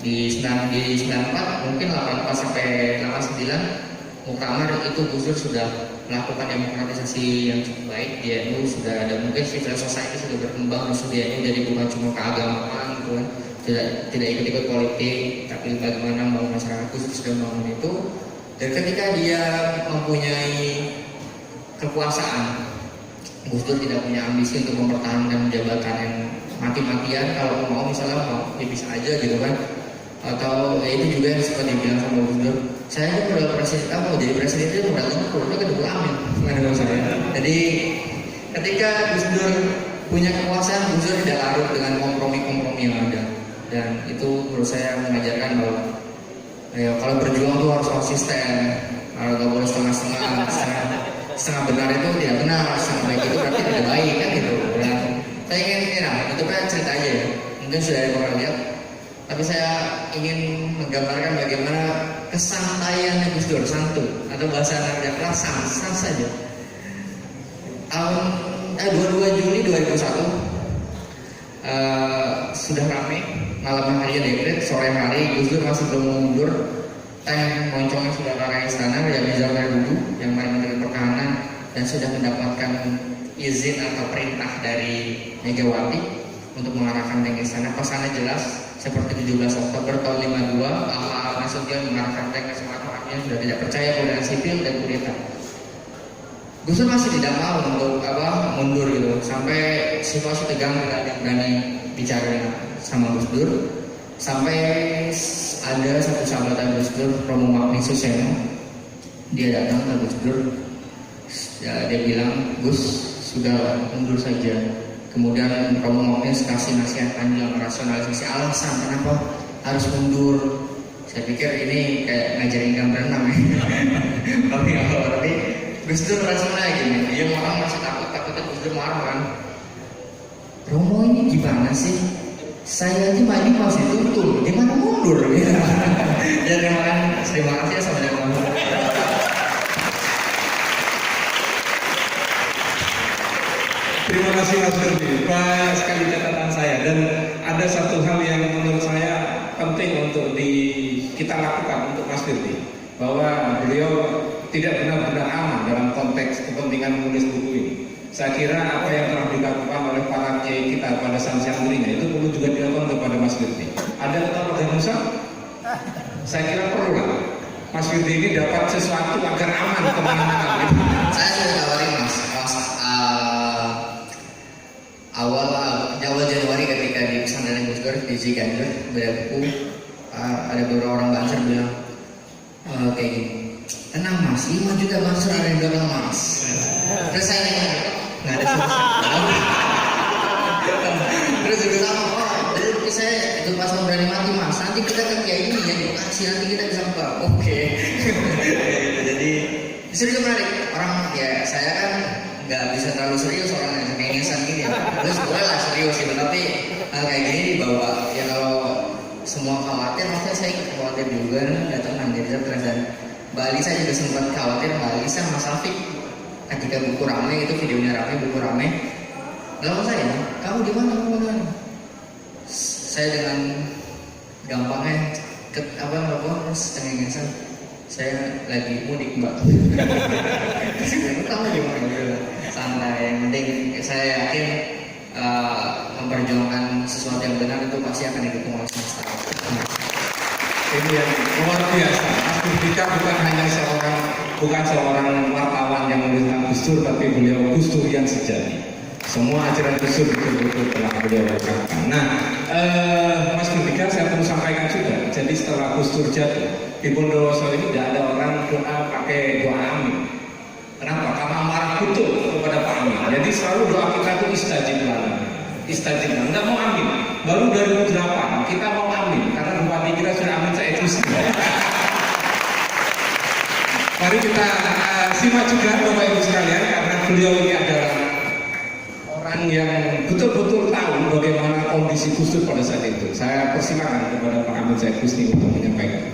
Di 94 mungkin 84 sampai 89 Muktamar itu Gus Dur sudah melakukan demokratisasi yang cukup baik. Di NU sudah ada, mungkin civil society sudah berkembang di NU, jadi bukan cuma keagamaan gitu kan, tidak ikut-ikut politik, tapi bagaimana membangun masyarakat khusus dan membangun itu. Dan ketika dia mempunyai kekuasaan, Gus Dur tidak punya ambisi untuk mempertahankan jabatan yang mati-matian. Kalau mau misalnya mau, ya bisa aja gitu kan. Atau ya itu juga yang seperti dibilang sama Gus Dur, saya kan modal presiden, mau jadi presiden itu modal tempur, itu kedua amin. Jadi ketika Gus Dur punya kekuasaan, Gus Dur tidak larut dengan kompromi-kompromi yang ada. Dan itu menurut saya mengajarkan bahwa ya, kalau berjuang itu harus konsisten, kalau nggak boleh setengah-setengah. Setengah benar itu tidak benar, setengah baik itu berarti tidak baik kan gitu. Dan saya ingin, itu kan cerita aja ya, mungkin sudah ada orang lihat, tapi saya ingin menggambarkan bagaimana kesantaian Gus Dur, santun atau bahasa anak Jakarta sans saja. 22 Juli 2001 sudah ramai, malam hari dekret, sore hari Gus Dur masih belum mundur. Tank moncongnya sudah ke arah istana, yang Rizal dulu yang Menteri Pertahanan, dan sudah mendapatkan izin atau perintah dari Megawati untuk mengarahkan tank istana. Pesannya jelas, seperti 17 Oktober tahun 52, Ahmad Nasution mengarahkan tank ke Sumatera, artinya sudah tidak percaya kepada sipil dan kudeta. Gus Dur masih tidak mau untuk mundur gitu, sampai situasi tegang, tidak ada yang berani bicara sama Gus Dur. Sampai ada satu sahabat Gus Dur, Romo Magni Suseno, dia datang ke Gus Dur, ya, dia bilang, Gus sudah mundur saja. Kemudian Romo Magni kasih nasihat panjang, rasionalisasi alasan kenapa harus mundur. Saya pikir ini kayak ngajarin ikan berenang ya. Tapi Gus Dur rasionalnya gini, dia orang masih takutnya Gus Dur marah kan. Romo ini gimana sih? Saya aja mandi masih tutul, gimana mundur? Ya, terima kasih. Assalamualaikum. Terima kasih Mas Firdi. Banyak sekali catatan saya, dan ada satu hal yang menurut saya penting untuk kita lakukan untuk Mas Firdi, bahwa beliau tidak benar-benar aman dalam konteks kepentingan menulis buku ini. Saya kira apa yang telah dilakukan oleh para kiai kita pada sang santrinya itu perlu juga dilakukan kepada Mas Firdi. Ada ketua Musa? Saya kira perlu lah. Mas Firdi ini dapat sesuatu agar aman kemana-mana. Saya sudah tawarin Mas, awal Januari ketika di pesantren Gus Dur di Ciganjur beda buku, ada beberapa orang Banser bilang kayak gini, tenang Mas, 5 juta Banser ada di belakang Mas. Terus saya nggak ada solusi. Terus juga sama, jadi saya itu pas mau berani mati Mas, nanti kita kan kayak gini ya, dikasih nanti kita bisa apa? Oke. Jadi serius menarik orang ya, saya kan nggak bisa terlalu serius orangnya, cengengesan gini ya. Terus boleh lah serius gitu, tapi kayak gini dibawa ya, kalau semua khawatir, maksudnya saya ikut khawatir juga, nggak tenang. Jadi saya terasa Mbak Alisa juga sempat khawatir, Mbak Alisa Mas Safik ketika buku rame itu, videonya rame, buku rame, lalu saya, kamu di mana? Saya dengan gampangnya cengengesan, Saya lagi mudik mbak. Saya tahu gimana. Santai. Yang penting saya yakin memperjuangkan sesuatu yang benar itu pasti akan didukung oleh semesta. Ini yang luar biasa. Mas Murdika bukan seorang wartawan yang menuliskan Gus Dur, tapi beliau Gus Dur yang sejati. Semua ajaran Gus Dur betul-betul telah beliau lakukan. Nah, Mas Murdika saya perlu sampaikan juga. Jadi setelah Gus Dur jatuh di Bondowoso ini tidak ada orang doa pakai doa amin. Kenapa? Karena marah betul kepada Pak Amin. Jadi selalu doa kita itu istajib lana. Istajib lana. Enggak mau amin. Baru 2008 kita mau amin karena bupati kita sudah amin saya itu. Mari kita simak juga Bapak Ibu sekalian, karena beliau ini adalah orang yang betul-betul tahu bagaimana kondisi Gus Dur pada saat itu. Saya persilakan kepada Pak Amin Said Husni untuk menyampaikan.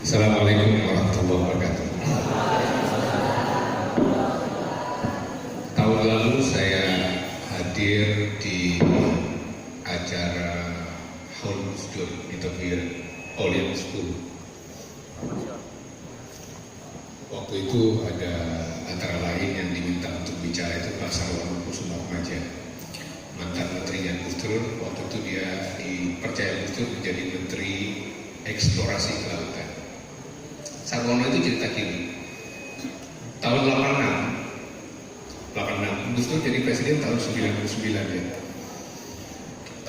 Assalamualaikum warahmatullahi wabarakatuh. Tahun lalu saya hadir di acara Haul Gus Dur di Teguiran Olian School. Waktu itu ada antara lain yang diminta untuk bicara itu Pak Sarwono Kusumaatmadja, mantan menterinya Gus Dur. Waktu itu dia dipercaya Gus Dur menjadi Menteri Eksplorasi Kelautan. Sarwono itu cerita gini, tahun 86 Gus Dur jadi presiden tahun 99 ya.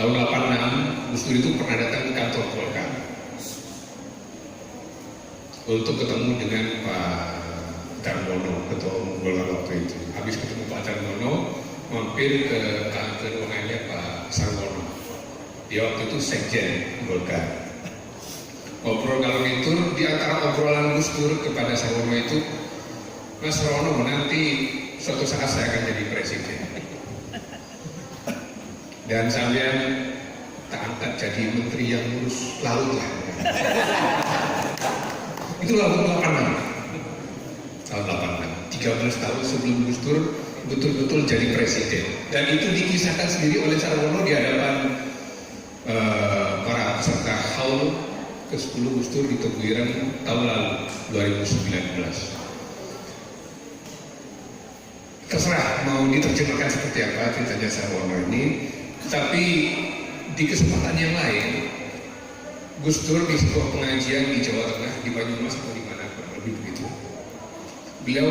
Tahun 86 Gus Dur itu pernah datang ke kantor Golkar untuk ketemu dengan Pak Darmono, ketua umum Golkar waktu itu. Habis ketemu Pak Darmono, mampir ke ruangannya Pak Sarwono. Dia waktu itu sekjen Golkar. Ngobrol kalau itu, di antara obrolan Gus Dur kepada Sarwono itu, Mas Sarwono, nanti suatu saat saya akan jadi presiden. Dan sampean tak angkat jadi menteri yang ngurus laut lah. Itu tahun 86. Tahun 86. 13 tahun sebelum Gus Dur betul-betul jadi presiden. Dan itu dikisahkan sendiri oleh Sarwono di hadapan para peserta haul ke-10 Gus Dur di Teguiran tahun lalu, 2019. Terserah mau diterjemahkan seperti apa ceritanya Sarwono ini, tapi di kesempatan yang lain Gus Dur di sebuah pengajian di Jawa Tengah, di Banyumas atau di mana lebih begitu, beliau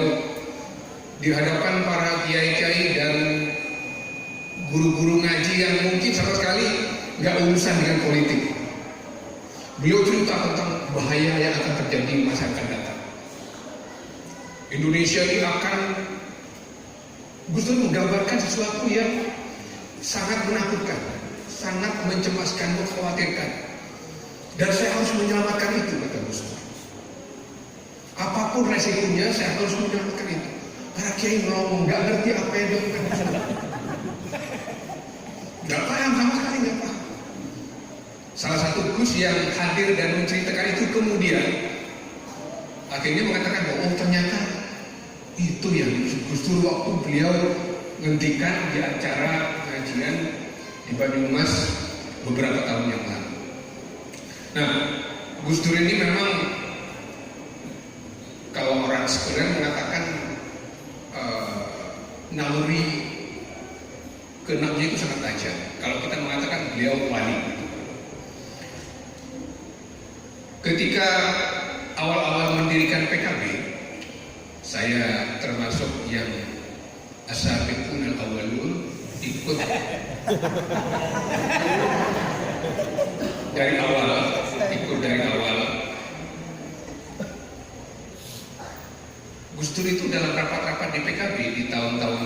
di hadapan para kiai-kiai dan guru-guru ngaji yang mungkin sama sekali nggak urusan dengan politik, beliau cerita tentang bahaya yang akan terjadi di masa akan datang. Indonesia ini akan, Gus Dur menggambarkan sesuatu yang sangat menakutkan, sangat mencemaskan, mengkhawatirkan. Dan saya harus menyelamatkan itu, kata Gus Dur. Apapun resikonya, saya harus menyelamatkan itu. Para kiai ngomong, nggak ngerti apa yang dilakukan Gus Dur. Nggak paham, sama sekali nggak paham. Salah satu Gus yang hadir dan menceritakan itu kemudian akhirnya mengatakan bahwa ternyata itu yang Gus Dur waktu beliau ngendikan di acara pengajian di Banyumas beberapa tahun yang lalu. Nah, Gus Dur ini memang kalau orang sekuler mengatakan naluri keenamnya itu sangat tajam. Kalau kita mengatakan beliau wali. Ketika awal-awal mendirikan PKB, saya termasuk yang as-sabiqun al-awwalun, ikut dari awal. Gus Dur itu dalam rapat-rapat di PKB di tahun-tahun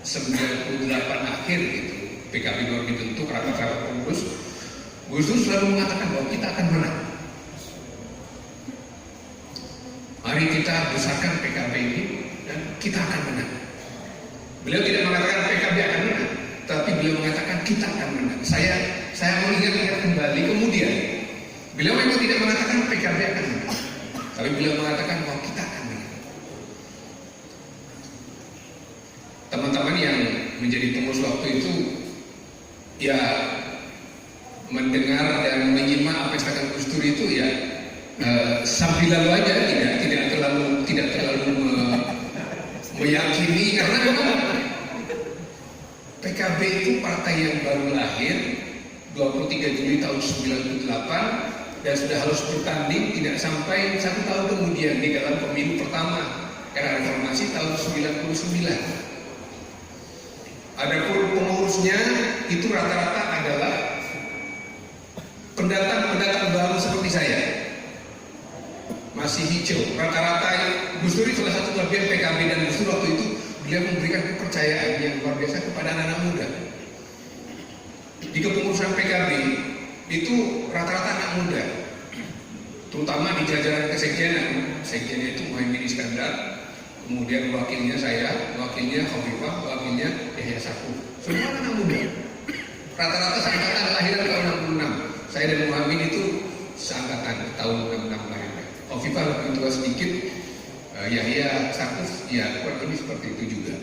98 akhir gitu, PKB baru dibentuk, rapat-rapat pengurus, Gus Dur selalu mengatakan bahwa kita akan menang. Mari kita besarkan PKB ini dan kita akan menang. Beliau tidak mengatakan PKB akan menang, tapi beliau mengatakan kita akan menang. Saya mengingat-ingat kembali kemudian, beliau memang tidak mengatakan PKB akan menang, tapi beliau mengatakan bahwa kita akan menang. Teman-teman yang menjadi pengurus waktu itu, ya mendengar dan menyimak apa yang dikatakan Gus Dur itu, ya sambil lalu aja, tidak terlalu meyakini, karena memang PKB itu partai yang baru lahir 23 Juli tahun 98 dan sudah harus bertanding tidak sampai 1 tahun kemudian di dalam pemilu pertama era reformasi tahun 99. Adapun pengurusnya itu rata-rata adalah pendatang baru seperti saya, masih hijau. Rata-rata Gus Dur salah satu bagian PKB, dan Gus Dur waktu itu beliau memberikan kepercayaan yang luar biasa kepada anak-anak muda. Di kepengurusan PKB itu rata-rata anak muda, terutama di jajaran kesekjenan. Sekjennya itu Muhaimin Iskandar, kemudian wakilnya saya, wakilnya Khofifah, wakilnya Yahya Stakuf. Semua anak muda. Rata-rata seangkatan lahiran tahun 66. Saya dan Muhaimin itu seangkatan tahun 66 lahir. Khofifah lebih tua sedikit, Yahya Stakuf ya kurang lebih seperti itu juga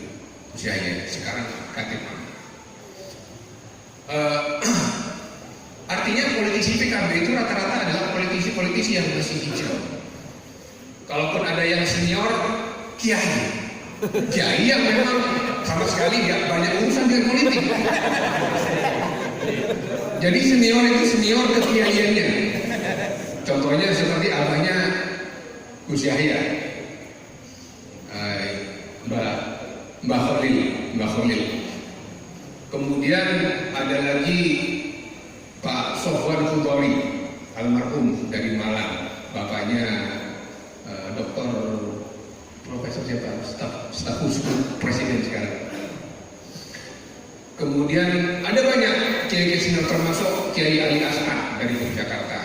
usianya. Sekarang Katib. Artinya politisi PKB itu rata-rata adalah politisi-politisi yang masih hijau. Kalaupun ada yang senior, kiai yang memang sama sekali nggak banyak urusan dengan politik. Jadi senior itu senior kekiaiannya. Contohnya seperti abahnya Gus Yahya, Mbah Khalil. Kemudian ada lagi Pak Sofwan Futori, almarhum dari Malang, bapaknya Dr. Profesor siapa? Staf khusus Presiden sekarang. Kemudian ada banyak kiai senior, termasuk Kiai Ali As'ad dari Yogyakarta,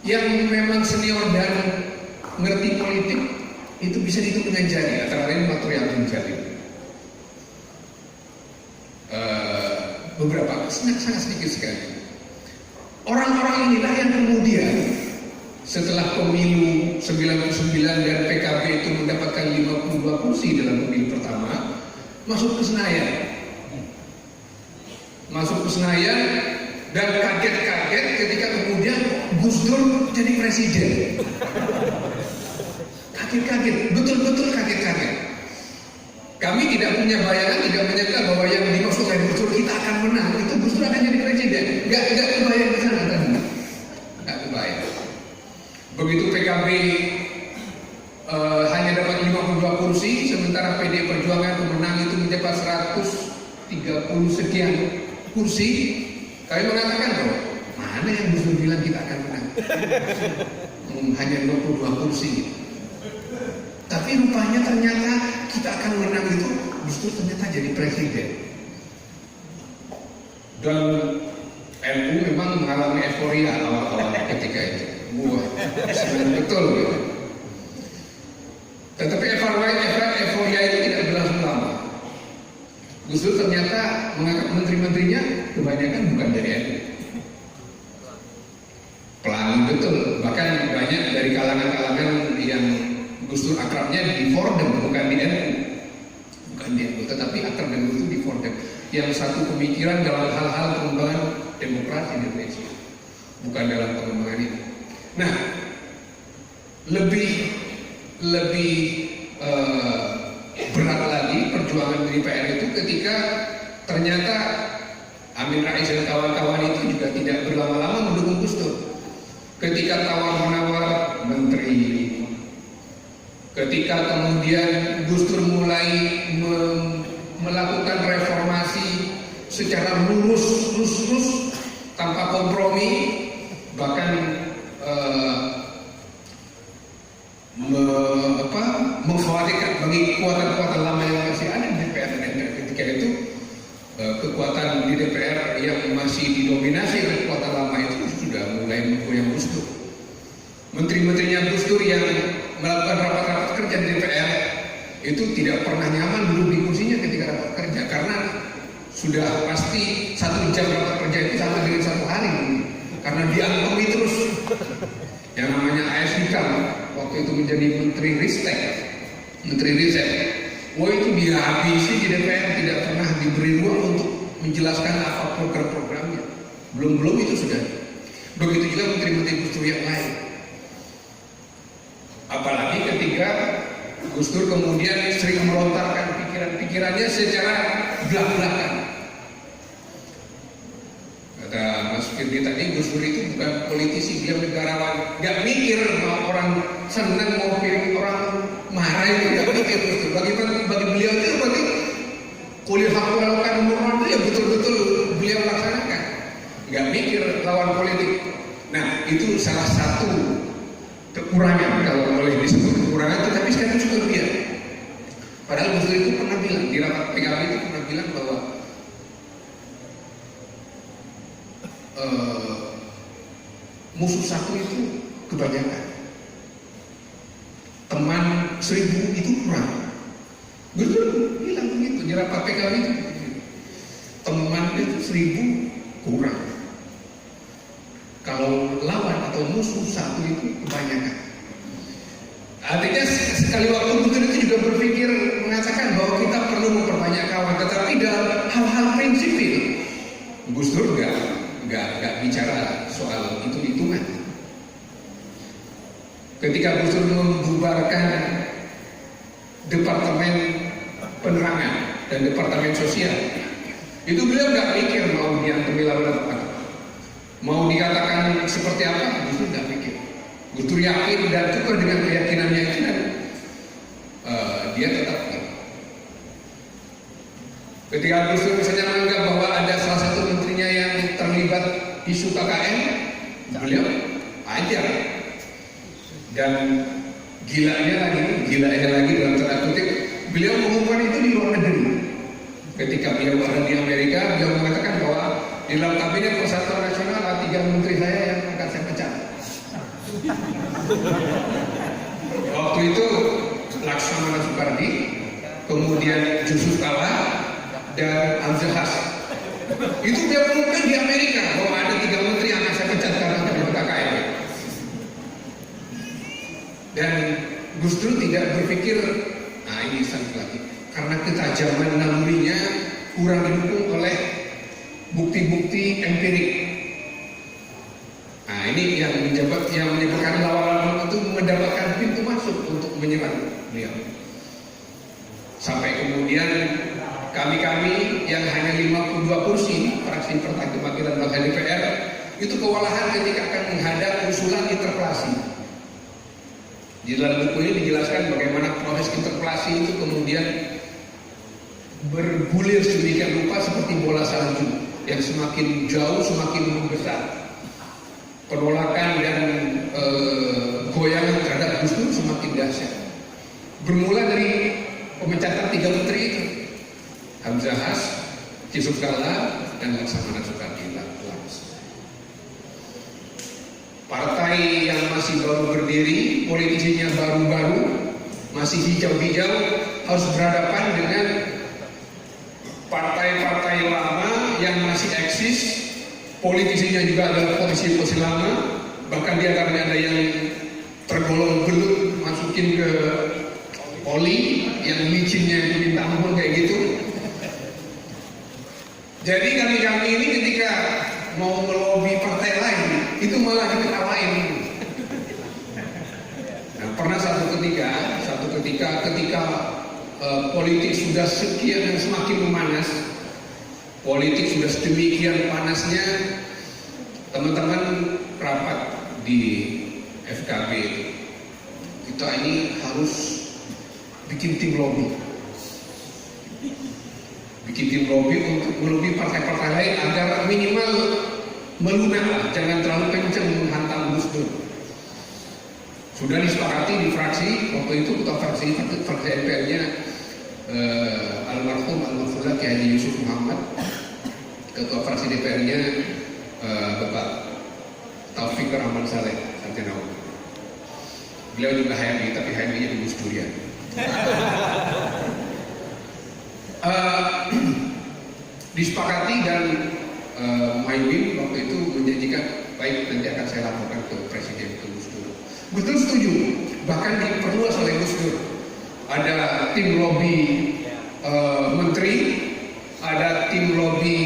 yang memang senior dan ngerti politik itu bisa dihitung dengan jari, antara lain Maturiyatun Jalil. Beberapa sangat sedikit sekali. Orang-orang inilah yang kemudian setelah pemilu 99 dan PKB itu mendapatkan 52 kursi dalam pemilu pertama, masuk ke Senayan dan kaget-kaget ketika kemudian Gus Dur jadi presiden. Kaget-kaget, betul-betul kaget-kaget. Kami tidak punya bayangan, tidak menyangka bahwa yang dimaksud oleh Gus Dur kita akan menang, itu Gus Dur akan jadi presiden. Nggak kebayang ke sana tadi. Nggak kebayang. Begitu PKB hanya dapat 52 kursi, sementara PD Perjuangan pemenang itu mendapat 130 sekian kursi. Kami mengatakan bahwa mana yang Gus Dur bilang kita akan menang? Hanya 22 kursi. Tapi rupanya ternyata kita akan menang itu, Gus Dur ternyata jadi presiden. Dan NU memang mengalami euforia awal-awal ketika itu. Wah, sebenarnya betul. Gitu. Tetapi euforia itu tidak berlangsung lama. Gus Dur ternyata mengangkat menteri-menterinya kebanyakan bukan dari NU. Pelangi betul. Bahkan banyak dari kalangan-kalangan yang Gus Dur akrabnya di Fordem, bukan di NU. Bukan di NU, tetapi akrab dengan Gus Dur di Fordem. Yang satu pemikiran dalam hal-hal pengembangan demokrasi di Indonesia, bukan dalam pengembangan ini. Nah, lebih berat lagi perjuangan di DPR itu ketika ternyata Amin Rais dan kawan-kawan itu juga tidak berlama-lama mendukung Gus Dur. Ketika tawar-menawar menteri, ketika kemudian Gus Dur mulai melakukan reformasi secara lurus tanpa kompromi, bahkan mengkhawatirkan bagi kekuatan-kekuatan lama yang masih ada di DPR dan ketika itu kekuatan di DPR yang masih didominasi oleh kekuatan lama itu sudah mulai menggoyang Gus Dur. Menteri-menterinya Gus Dur yang melakukan rapat-rapat kerja di DPR itu tidak pernah nyaman duduk di kursinya ketika rapat kerja, karena sudah pasti 1 jam rapat kerja itu sama dengan 1 hari, karena diangkumi terus. Yang namanya A.S. Hikam waktu itu menjadi Menteri Ristek. Wah, itu dihabisi di DPR, tidak pernah diberi ruang untuk menjelaskan apa program-programnya. Belum itu sudah. Begitu juga menteri-menteri Gus Dur yang lain. Apalagi ketika Gus Dur kemudian sering melontarkan pikiran-pikirannya secara belak-belakan. Kata Mas Firdi tadi, Gus Dur itu bukan politisi, dia negarawan. Gak mikir mau orang senang mau pilih orang marah itu, gak mikir Gus Dur. Bagi beliau itu berarti kuliah hakul lakukan umur itu ya betul-betul beliau laksanakan. Gak mikir lawan politik. Nah, itu salah satu kekurangan, kalau boleh disebut kekurangan, tetapi sekarang juga lihat. Padahal Gus Dur itu pernah bilang, di rapat PKB itu pernah bilang bahwa musuh satu itu kebanyakan, teman 1000 itu kurang. Gus Dur bilang begitu, di rapat PKB itu, teman itu 1000 kurang. Kalau lawan atau musuh satu itu kebanyakan. Artinya sekali waktu Gus Dur itu juga berpikir mengatakan bahwa kita perlu memperbanyak kawan, tetapi dalam hal-hal prinsipil Gus Dur nggak bicara soal hitung-hitungan. Ketika Gus Dur membubarkan Departemen Penerangan dan Departemen Sosial, itu beliau nggak mikir mau diantemi lawan apa. Mau dikatakan seperti apa, Gus Dur nggak mikir. Gus Dur yakin dan kekeh dengan keyakinannya itu, dan dia tetap. Ketika Gus Dur misalnya menganggap bahwa ada salah satu menterinya yang terlibat isu KKN, beliau ajar. Dan gilanya lagi dalam tanda kutip, beliau mengumumkan itu di luar negeri. Ketika beliau ada di Amerika, beliau mengatakan bahwa di dalam Kabinet Persatuan Nasional ada 3 menteri saya yang akan saya pecat. Waktu itu Laksamana Soekardi, kemudian Yusuf Kala, dan Hamzahas. Itu dia mengumumkan di Amerika bahwa ada 3 menteri yang akan saya pecat karena terlibat KKN. Dan Gus Dur tidak berpikir, nah ini satu lagi, karena ketajaman nalurinya kurang didukung oleh bukti-bukti empirik. Nah ini yang menyebabkan lawan-lawan itu mendapatkan pintu masuk untuk menyerang beliau. Sampai kemudian kami yang hanya 52 kursi fraksi Partai Kebangkitan Bangsa DPR itu kewalahan ketika akan menghadap usulan interpelasi. Di dalam buku ini dijelaskan bagaimana proses interpelasi itu kemudian bergulir sedemikian rupa seperti bola salju yang semakin jauh semakin membesar. Penolakan dan goyangan terhadap Gus Dur semakin dahsyat. Bermula dari pemecatan 3 menteri itu, Hamzahas, Yusuf Kala, dan Laksamana Soekardi. Partai yang masih baru berdiri, politisinya baru-baru, masih hijau-hijau, harus berhadapan dengan partai-partai lama yang masih eksis. Politisinya juga adalah politisi lama, bahkan di antaranya ada yang tergolong belut masukin ke poli, yang licinnya itu minta ampun kayak gitu. Jadi kami ini ketika mau melobi partai lain itu malah diketawain. Nah, pernah satu ketika politik sudah sekian dan semakin memanas, politik sudah sedemikian panasnya, teman-teman rapat di FKB itu, kita ini harus bikin tim lobby untuk melobi partai-partai lain agar minimal melunak, jangan terlalu kencang menghantam Gus Dur. Sudah disepakati di fraksi, waktu itu ketua fraksi MPR-nya almarhum Al-Mafrulah Kiai Haji Yusuf Muhammad, ketua fraksi DPR-nya Bapak Taufik Rahman Saleh Sarjana Hukum. Beliau juga HMI, tapi HMI-nya di Gus Durian. Disepakati dan Muhaimin waktu itu menjanjikan, baik nanti akan saya laporkan ke Presiden, ke Gus Dur. Gus Dur setuju, bahkan diperluas oleh Gus Dur. Ada tim lobby menteri, ada tim lobby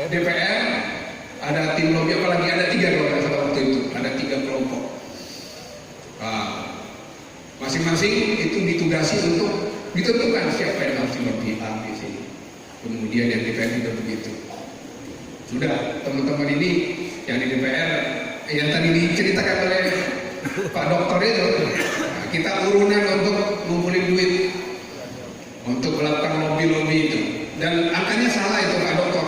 DPR, ada tim lobby, apalagi ada 3 kalau nggak salah waktu itu, ada 3 kelompok. Masing-masing itu ditugasi untuk ditentukan siapa yang harus dilobby A, B, C. Kemudian yang DPR juga begitu. Sudah, teman-teman ini yang di DPR, yang tadi diceritakan oleh Pak Dokter itu, kita urunan untuk ngumpulin duit untuk melakukan lobby-lobby itu. Dan angkanya salah itu Pak Dokter,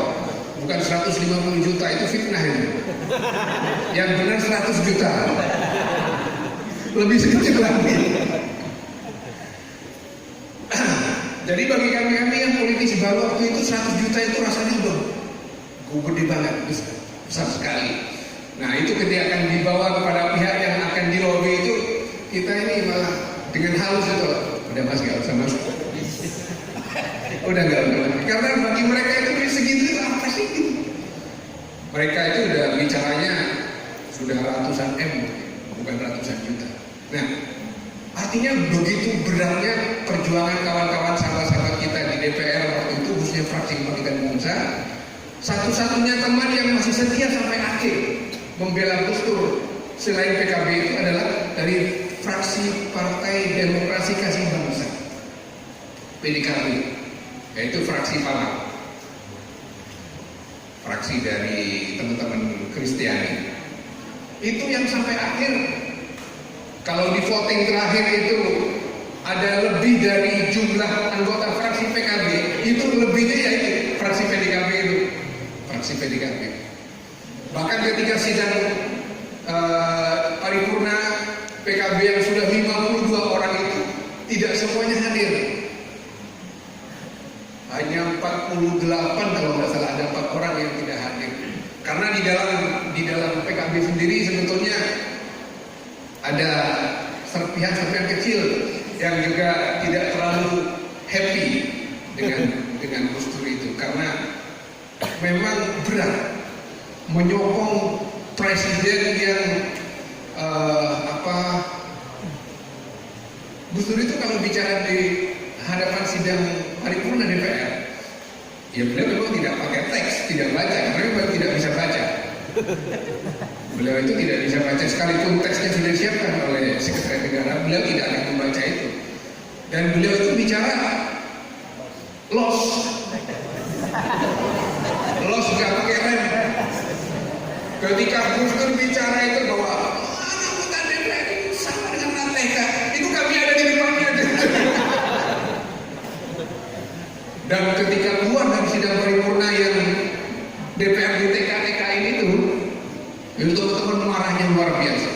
bukan 150 juta, itu fitnah itu. Yang benar 100 juta, lebih sedikit lagi. Jadi bagi kami yang politisi baru waktu itu 100 juta itu rasanya udah gede banget, besar sekali. Nah itu ketika akan dibawa kepada pihak yang akan dilobi itu, kita ini malah dengan halus itu, udah mas gak usah mas, udah gak usah. Karena bagi mereka itu segitu itu apa sih? Mereka itu udah bicaranya sudah ratusan M, bukan ratusan juta. Nah artinya begitu beratnya perjuangan kawan-kawan sahabat-sahabat kita di DPR waktu itu, khususnya fraksi Kebangkitan Bangsa. Satu-satunya teman yang masih setia sampai akhir membela Gus Dur selain PKB itu adalah dari fraksi Partai Demokrasi Kasih Bangsa, PDKB, yaitu fraksi Palang, fraksi dari teman-teman Kristiani. Itu yang sampai akhir. Kalau di voting terakhir itu ada lebih dari jumlah anggota fraksi PKB, itu lebihnya yaitu fraksi PDKB itu, fraksi PDKB. Bahkan ketika sidang paripurna PKB yang sudah 52 orang itu tidak semuanya hadir, hanya 48 kalau nggak salah, ada 4 orang yang tidak hadir. Karena di dalam PKB sendiri sebetulnya ada serpihan-serpihan kecil yang juga tidak terlalu happy dengan Gus Dur itu, karena memang berat menyokong presiden yang Gus Dur itu kalau bicara di hadapan sidang paripurna DPR, ya beliau memang tidak pakai teks, tidak baca, karena memang tidak bisa baca. Beliau itu tidak bisa baca, sekalipun teksnya sudah disiapkan oleh Sekretariat Negara, beliau tidak akan membaca itu. Dan beliau itu bicara los gak pakai rem. Ketika Gus Dur bicara itu bahwa anggota DPR itu sama dengan Nateka, itu kami ada di depannya. Dan ketika keluar dari sidang paripurna yang DPR di TK-TK itu teman-teman marahnya luar biasa,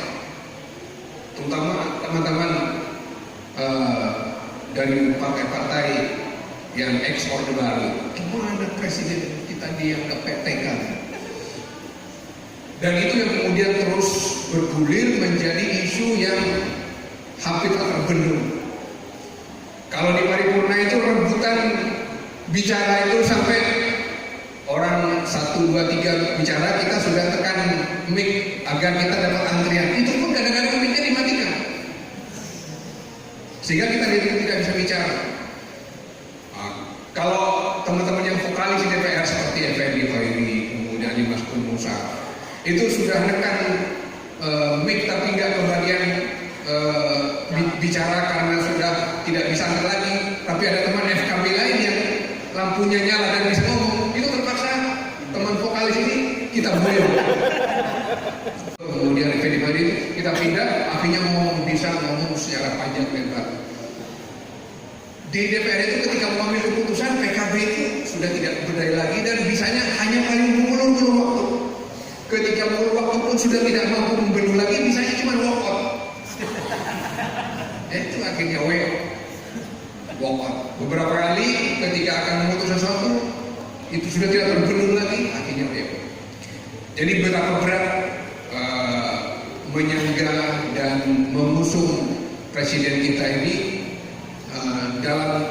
terutama teman-teman dari partai-partai yang ex Orde Baru. Gimana presiden kita dianggap PTK? Dan itu yang kemudian terus bergulir menjadi isu yang hampir tak terbendung. Kalau di paripurna itu rebutan bicara itu sampai orang 1, 2, 3 bicara, kita sudah tekan mic agar kita dapat antrian. Itu pun kadang-kadang mic-nya dimatikan, sehingga kita tidak bisa bicara. Kalau teman-teman yang vokalis di DPR seperti Effendi Hoiri, kemudian Mas Musa, itu sudah nekan mic tapi nggak kebagian bicara karena sudah tidak bisa lagi. Tapi ada teman FKB lain yang lampunya nyala dan bisa ngomong, itu terpaksa teman vokalis ini kita boyong. Kemudian Effendi Hoiri kita pindah, akhirnya bisa ngomong secara panjang lebar. Di DPR itu ketika mengambil keputusan, PKB itu sudah tidak berdaya lagi dan bisanya hanya paling mengulur waktu. Ketika mengulur waktu pun sudah tidak mampu membendung lagi, bisanya cuma walk out. Itu akhirnya walk out. Beberapa kali ketika akan memutuskan sesuatu, itu sudah tidak terbendung lagi, akhirnya walk out. Jadi betapa berat menyangga dan mengusung presiden kita ini dalam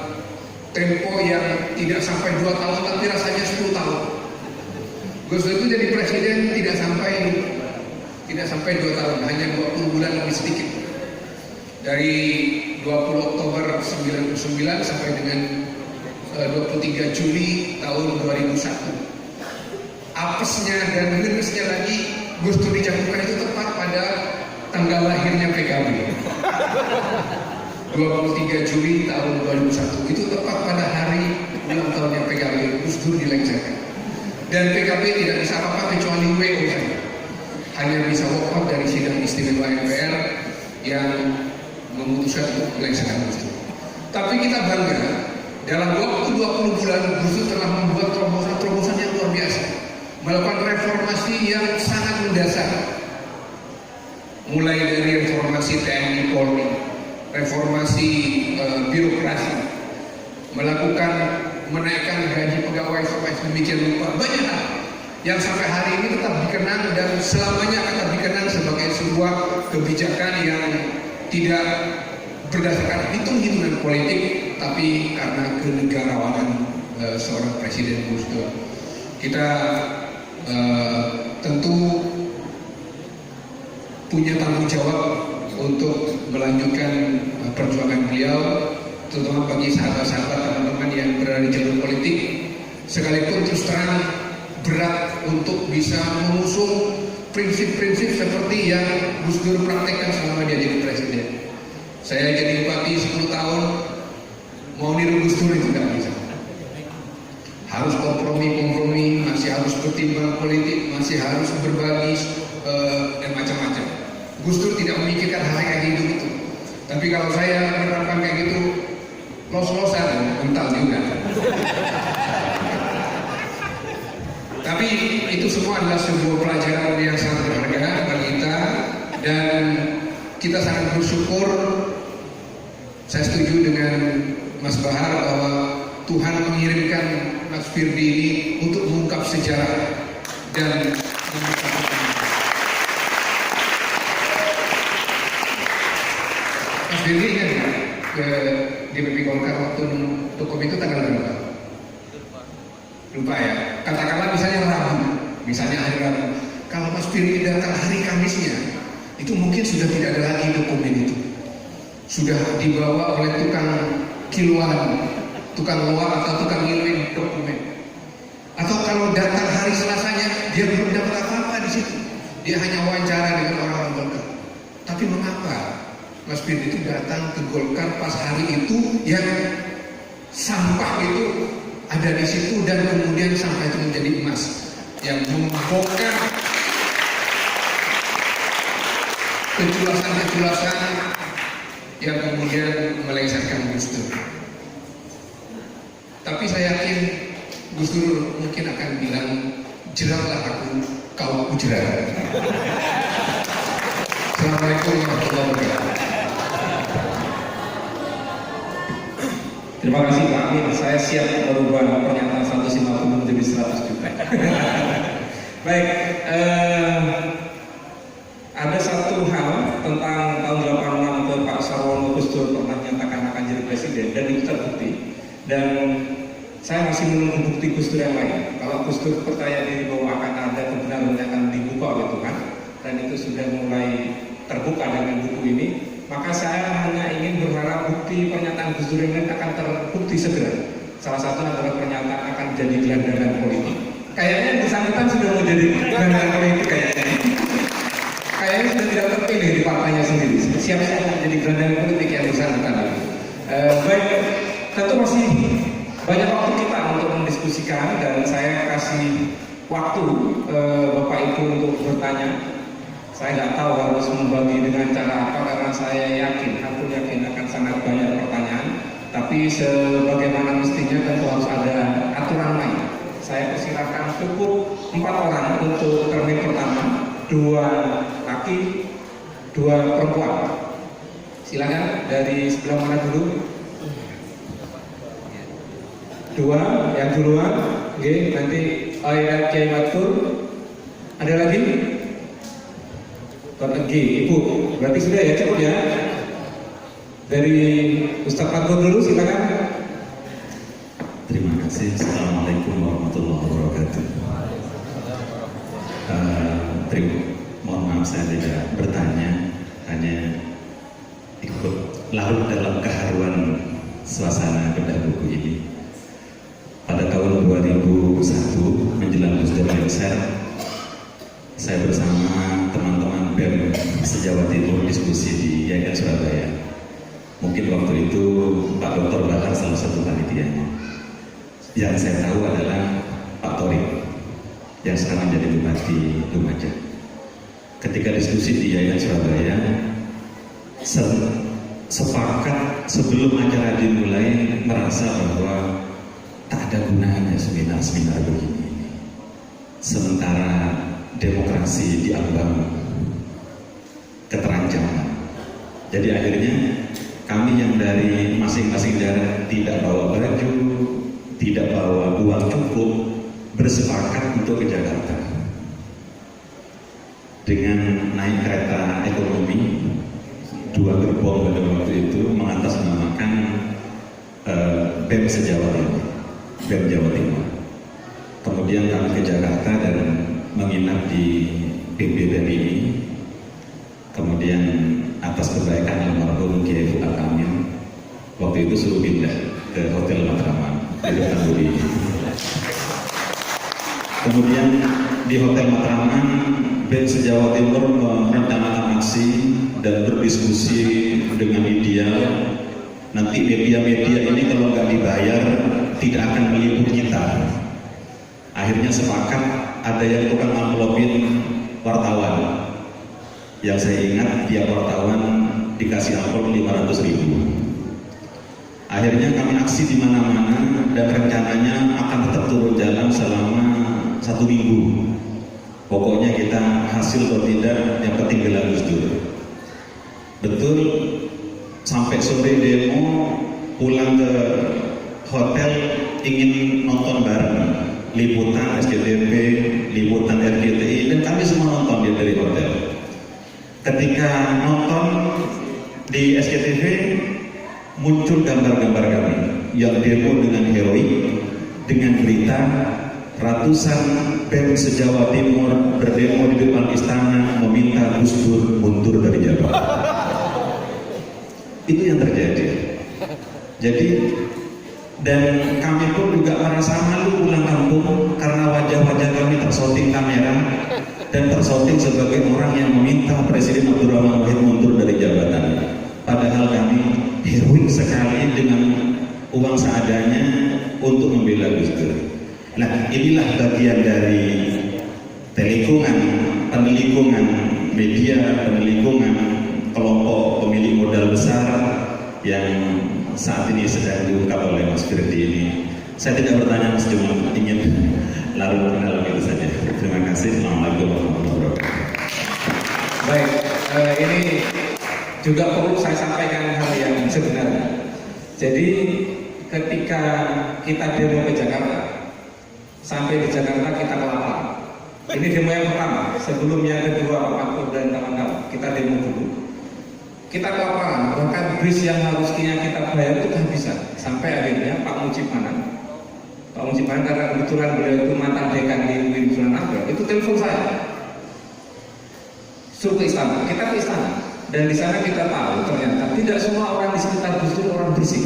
tempo yang tidak sampai 2 tahun, tapi rasanya 10 tahun. Gus Dur itu jadi presiden tidak sampai 2 tahun, hanya 20 bulan lebih sedikit. Dari 20 Oktober 99 sampai dengan 23 Juli tahun 2001. apesnya dan ngenesnya lagi, Gus Dur dicantumkan itu tepat pada tanggal lahirnya PKB. 23 Juli tahun 2001 itu tepat pada hari ulang tahunnya PKB. Gus Dur dilengsarkan. Dan PKB tidak bisa apa-apa kecuali WO saja. Hanya bisa walkout dari sidang istimewa MPR yang memutuskan untuk melengsarkan Gus Dur. Tapi kita bangga, dalam waktu 20 bulan Gus Dur telah membuat terobosan-terobosan yang luar biasa, melakukan reformasi yang sangat mendasar, mulai dari reformasi TNI Polri, reformasi birokrasi, melakukan menaikkan gaji pegawai sampai sedemikian rupa, banyak hal yang sampai hari ini tetap dikenang dan selamanya akan tetap dikenang sebagai sebuah kebijakan yang tidak berdasarkan hitung-hitungan politik, tapi karena kenegarawanan seorang Presiden Gus Dur. Kita tentu punya tanggung jawab untuk melanjutkan perjuangan beliau, terutama bagi sahabat-sahabat teman-teman yang berada di jalur politik, sekalipun terus terang berat untuk bisa mengusung prinsip-prinsip seperti yang Gus Dur praktekkan selama dia jadi presiden. Saya jadi bupati 10 tahun, mau niru Gus Dur itu tidak bisa. Harus kompromi, masih harus bertimbang politik, masih harus berbagi dan macam-macam. Gus Dur tidak memikirkan hal kayak gitu itu. Tapi kalau saya menerapkan kayak gitu, los-losan, mental juga. Tapi itu semua adalah sebuah pelajaran yang sangat berharga bagi kita, dan kita sangat bersyukur. Saya setuju dengan Mas Bahar bahwa Tuhan mengirimkan Mas Firdy ini untuk mengungkap sejarah dan Mas Firdy ingat ke DPP Golkar waktu tutup itu tanggal berapa? Lupa ya. Katakanlah misalnya Rabu, misalnya hari Rabu. Kalau Mas Firdy datang hari Kamisnya, itu mungkin sudah tidak ada lagi dokumen itu. Sudah dibawa oleh tukang kiloan, tukang loa atau tukang ngirim dokumen. Atau kalau datang hari Selasanya, dia belum dapat apa-apa di situ. Dia hanya wawancara dengan orang-orang Golkar. Tapi mengapa Mas Firdy itu datang ke Golkar pas hari itu yang sampah itu ada di situ, dan kemudian sampah itu menjadi emas yang membongkar kejelasan-kejelasan yang kemudian melengsarkan Gus Dur. Tapi saya yakin Gus Dur mungkin akan bilang, jeratlah aku, kau aku jerat. Assalamualaikum warahmatullahi wabarakatuh. Terima kasih Pak Amin, saya siap merubah pernyataan 150 menjadi 100 juta. Baik, ada satu hal tentang tahun 86 ke Pak Sarwono Gus Dur pernah menyatakan akan jadi presiden, dan itu terbukti. Dan saya masih menunggu bukti Gus Dur yang lain. Kalau Gus Dur percaya diri bahwa akan ada kebenaran yang akan dibuka oleh Tuhan, dan itu sudah mulai terbuka dengan buku ini, maka saya hanya ingin berharap bukti pernyataan Gus Dur ini akan terbukti segera. Salah satu adalah pernyataan akan jadi gelandangan politik. Kayaknya yang bersangkutan sudah mau jadi gelandangan politik kayaknya. Kayaknya sudah tidak terpilih di partainya sendiri. Siap-siap menjadi gelandangan politik yang bersangkutan. Baik, tentu masih banyak waktu kita untuk mendiskusikan, dan saya kasih waktu Bapak Ibu untuk bertanya. Saya nggak tahu harus membagi dengan cara apa, karena saya yakin, aku yakin akan sangat banyak pertanyaan. Tapi sebagaimana mestinya tentu harus ada aturan lain. Saya persilakan cukup 4 orang untuk termin pertama, 2 laki, 2 perempuan. Silakan dari sebelah mana dulu? 2 yang duluan. Oke, nanti Ayat Kiai Matur. Ada lagi? Lagi, Ibu, berarti sudah ya, cukup ya. Dari Ustaz Matur dulu, silakan. Terima kasih. Assalamualaikum warahmatullahi wabarakatuh. Mohon maaf saya tidak bertanya, hanya ikut larut dalam keharuan suasana bedah buku ini. Pada tahun tahun 2001 menjelang Gus Dur lengser, saya bersama teman-teman BEM se-Jawa Timur diskusi di IAIN Surabaya. Mungkin waktu itu Pak Dr. Bahar salah satu panitianya. Yang saya tahu adalah Pak Torik yang sekarang jadi Bupati Lumajang. Ketika diskusi di IAIN Surabaya, sepakat sebelum acara dimulai merasa bahwa tak ada gunanya seminar-seminar begini. Sementara demokrasi diambang keterancaman. Jadi akhirnya kami yang dari masing-masing daerah tidak bawa baju, tidak bawa uang cukup, bersepakat untuk ke Jakarta dengan naik kereta ekonomi 2 gerbong pada waktu itu mengatasnamakan BEM se-Jawa Timur, BEM Jawa Timur. Kemudian kami ke Jakarta dan menginap di BEM ini. Kemudian atas kebaikan almarhum Kiai Fuad Kamil, waktu itu suruh pindah ke Hotel Matraman di depan Budi. Kemudian di Hotel Matraman, BEM se-Jawa Timur merencanakan aksi dan berdiskusi dengan ideal. Nanti media-media ini kalau nggak dibayar tidak akan meliput kita. Akhirnya sepakat ada yang tukang amplopin wartawan. Yang saya ingat tiap wartawan dikasih amplop 500.000. Akhirnya kami aksi di mana-mana dan rencananya akan tetap turun jalan selama 1 minggu. Pokoknya kita hasil atau tidak yang penting bela Gus Dur. Betul, sampai sore demo, pulang ke hotel ingin nonton bareng liputan SCTV, liputan RCTI, dan kami semua nonton dia dari hotel. Ketika nonton di SCTV muncul gambar-gambar kami yang demo dengan heroik, dengan berita ratusan BEM se-Jawa Timur berdemo di depan istana meminta Gus Dur mundur dari jabatan. Itu yang terjadi. Jadi dan kami pun juga merasa malu pulang kampung karena wajah-wajah kami tersorting kamera dan tersorting sebagai orang yang meminta Presiden Abdurrahman Wahid mundur dari jabatan. Padahal kami heroik sekali dengan uang seadanya untuk membela Gus Dur. Nah, inilah bagian dari telingkungan, penelikungan media, penelikungan kelompok pemilik modal besar yang saat ini sedang diungkap oleh Mas Firdi ini. Saya tidak bertanya, Mas, cuma ingin lalu mengenal itu saja. Terima kasih. Assalamualaikum warahmatullahi wabarakatuh. Baik, ini juga perlu saya sampaikan hal yang sebenarnya. Jadi ketika kita demo ke Jakarta, sampai di Jakarta kita kelaparan. Ini demo yang pertama, sebelum yang kedua Pak Pur dan kawan-kawan, kita demo dulu. Kita kelaparan, bahkan bis yang harusnya kita bayar itu kehabisan. Sampai akhirnya Pak Mujib Manan karena kebetulan beliau itu mantan dekan di UIN Sunan Ampel, itu telepon saya, suruh ke istana. Kita ke istana, dan di sana kita tahu ternyata tidak semua orang di sekitar Gus Dur orang bersih.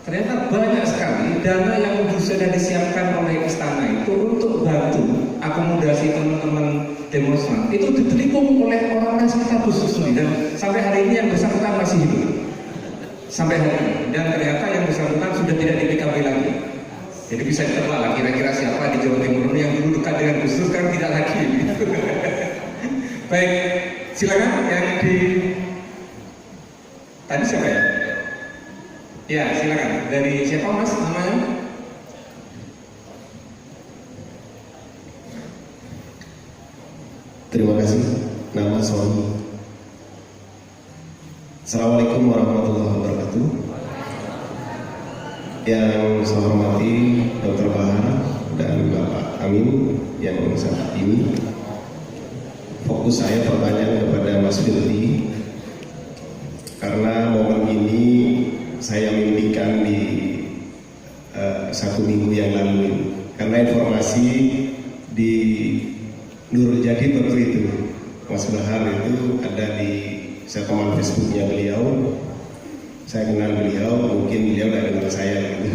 Ternyata banyak sekali dana yang sudah disiapkan oleh istana itu untuk bantu akomodasi teman-teman demonstran itu ditelikung oleh orang-orang sekitar Gus Dur sendiri, dan sampai hari ini yang bersangkutan masih hidup sampai hari ini, dan ternyata yang bersangkutan sudah tidak di PKB lagi. Jadi bisa ditebak lah kira-kira siapa di Jawa Timur yang dulu dekat dengan Gus Dur sekarang tidak lagi. Baik, silakan yang di tadi siapa ya? Ya, silakan. Dari siapa, Mas, namanya? Terima kasih. Nama Sony. Assalamualaikum warahmatullahi wabarakatuh. Yang saya hormati Dr. Bahar dan Bapak Amin yang saat ini. Fokus saya pertanyaan kepada Mas Firdi, karena momen ini saya mimpikan di 1 minggu yang lalu, karena informasi di Nurjadi waktu itu Mas Bahar itu ada di teman Facebooknya beliau. Saya kenal beliau, mungkin beliau tidak kenal saya gitu.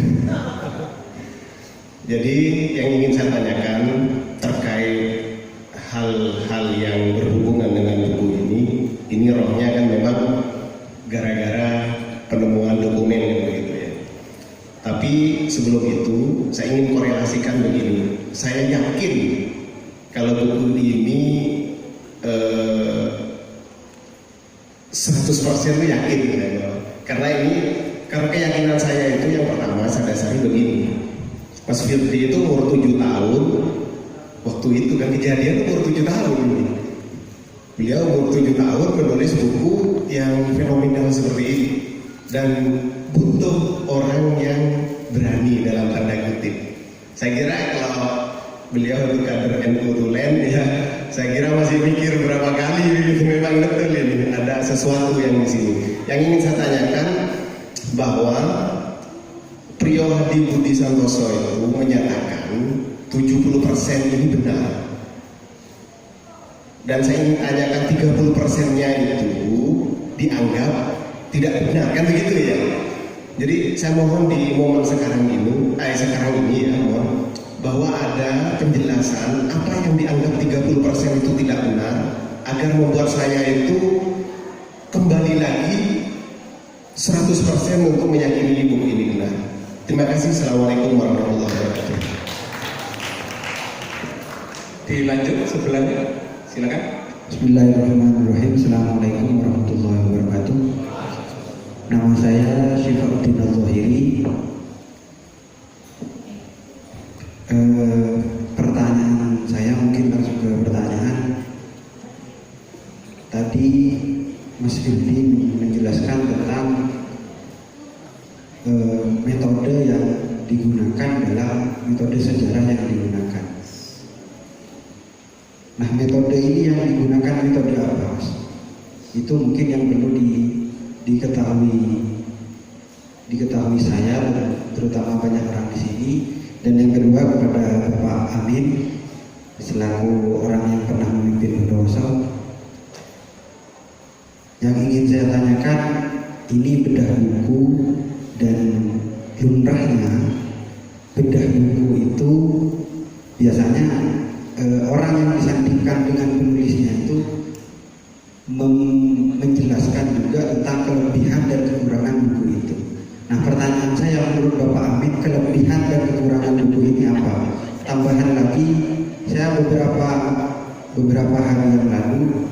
Jadi yang ingin saya tanyakan terkait hal-hal yang berhubungan dengan buku ini rohnya kan memang gara-gara penemuan dokumen yang begitu ya. Tapi sebelum itu saya ingin korelasikan begini. Saya yakin kalau buku ini 100% yakin ya, karena keyakinan saya itu yang pertama saya dasari begini. Mas Firdi itu umur 7 tahun, waktu itu kan kejadian umur 7 tahun. Beliau umur 7 tahun menulis buku yang fenomenal seperti ini dan butuh orang yang berani dalam tanda kutip. Saya kira kalau beliau itu kader NU Tulen ya, saya kira masih mikir berapa kali gitu. Memang betul ini ada sesuatu yang di sini. Yang ingin saya tanyakan bahwa Priyo Hadi Budi Santoso itu menyatakan 70% ini benar. Dan saya ingin tanyakan 30%-nya itu dianggap tidak benar, kan begitu ya? Jadi saya mohon di momen sekarang ini ya, mohon bahwa ada penjelasan apa yang dianggap 30% itu tidak benar agar membuat saya itu kembali lagi 100% untuk meyakini buku ini benar. Terima kasih. Assalamualaikum warahmatullahi wabarakatuh. Dilanjut sebelahnya, silakan. Bismillahirrahmanirrahim. Assalamualaikum warahmatullahi wabarakatuh. Nama saya Syifauddin Al-Zahiri. Pertanyaan saya mungkin langsung ke pertanyaan. Tadi Mas Firdi menjelaskan tentang metode yang digunakan dalam metode sejarah yang digunakan. Nah, metode ini yang digunakan metode apa, Mas? Itu mungkin yang perlu diketahui saya dan terutama banyak orang di sini. Dan yang kedua kepada Bapak Amin selaku orang yang pernah memimpin Bondowoso, yang ingin saya tanyakan, ini bedah buku dan lumrahnya bedah buku itu biasanya orang yang disandingkan dengan penulisnya itu menjelaskan juga tentang kelebihan dan kekurangan buku itu. Nah, pertanyaan saya menurut Bapak Amin, kelebihan dan kekurangan buku ini apa? Tambahan lagi, saya beberapa hari yang lalu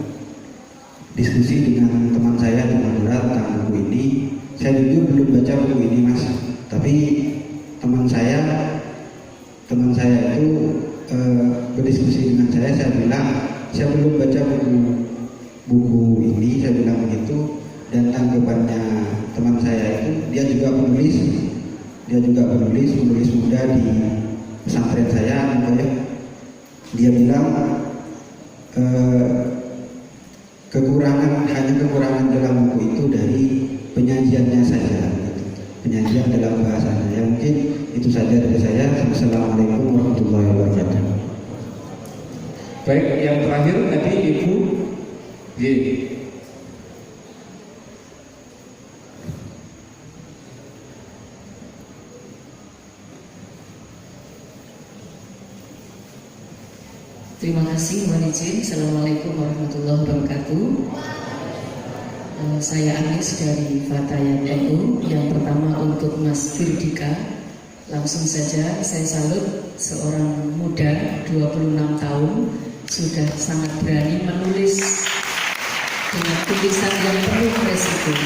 diskusi dengan teman saya di Madura tentang buku ini. Saya jujur belum baca buku ini, Mas. Tapi teman saya itu berdiskusi dengan saya bilang saya belum baca buku ini, saya bilang begitu. Dan tanggapannya teman saya itu, dia juga penulis muda di pesantren saya, dia bilang kekurangan dalam buku itu dari penyajiannya saja, penyajian dalam bahasanya. Ya, mungkin itu saja dari saya. Assalamualaikum warahmatullahi wabarakatuh. Baik, yang terakhir tadi Ibu Y. Terima kasih, mohon izin. Assalamualaikum warahmatullahi wabarakatuh. Saya Anis dari Fatayat NU. Yang pertama untuk Mas Firdika, langsung saja saya salut seorang muda 26 tahun sudah sangat berani menulis dengan tulisan yang penuh resiko.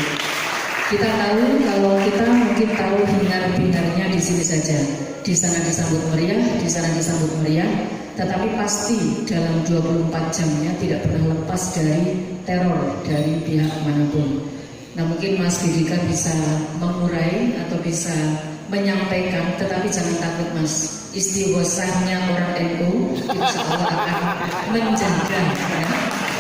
Kita tahu kalau kita mungkin tahu hingar-bingarnya di sini saja. Di sana disambut meriah, di sana disambut meriah. Tetapi pasti dalam 24 jamnya tidak pernah lepas dari teror dari pihak manapun. Nah, mungkin Mas Firdika bisa mengurai atau bisa menyampaikan, tetapi jangan takut Mas, istighosahnya orang NU itu seolah akan menjaga ya,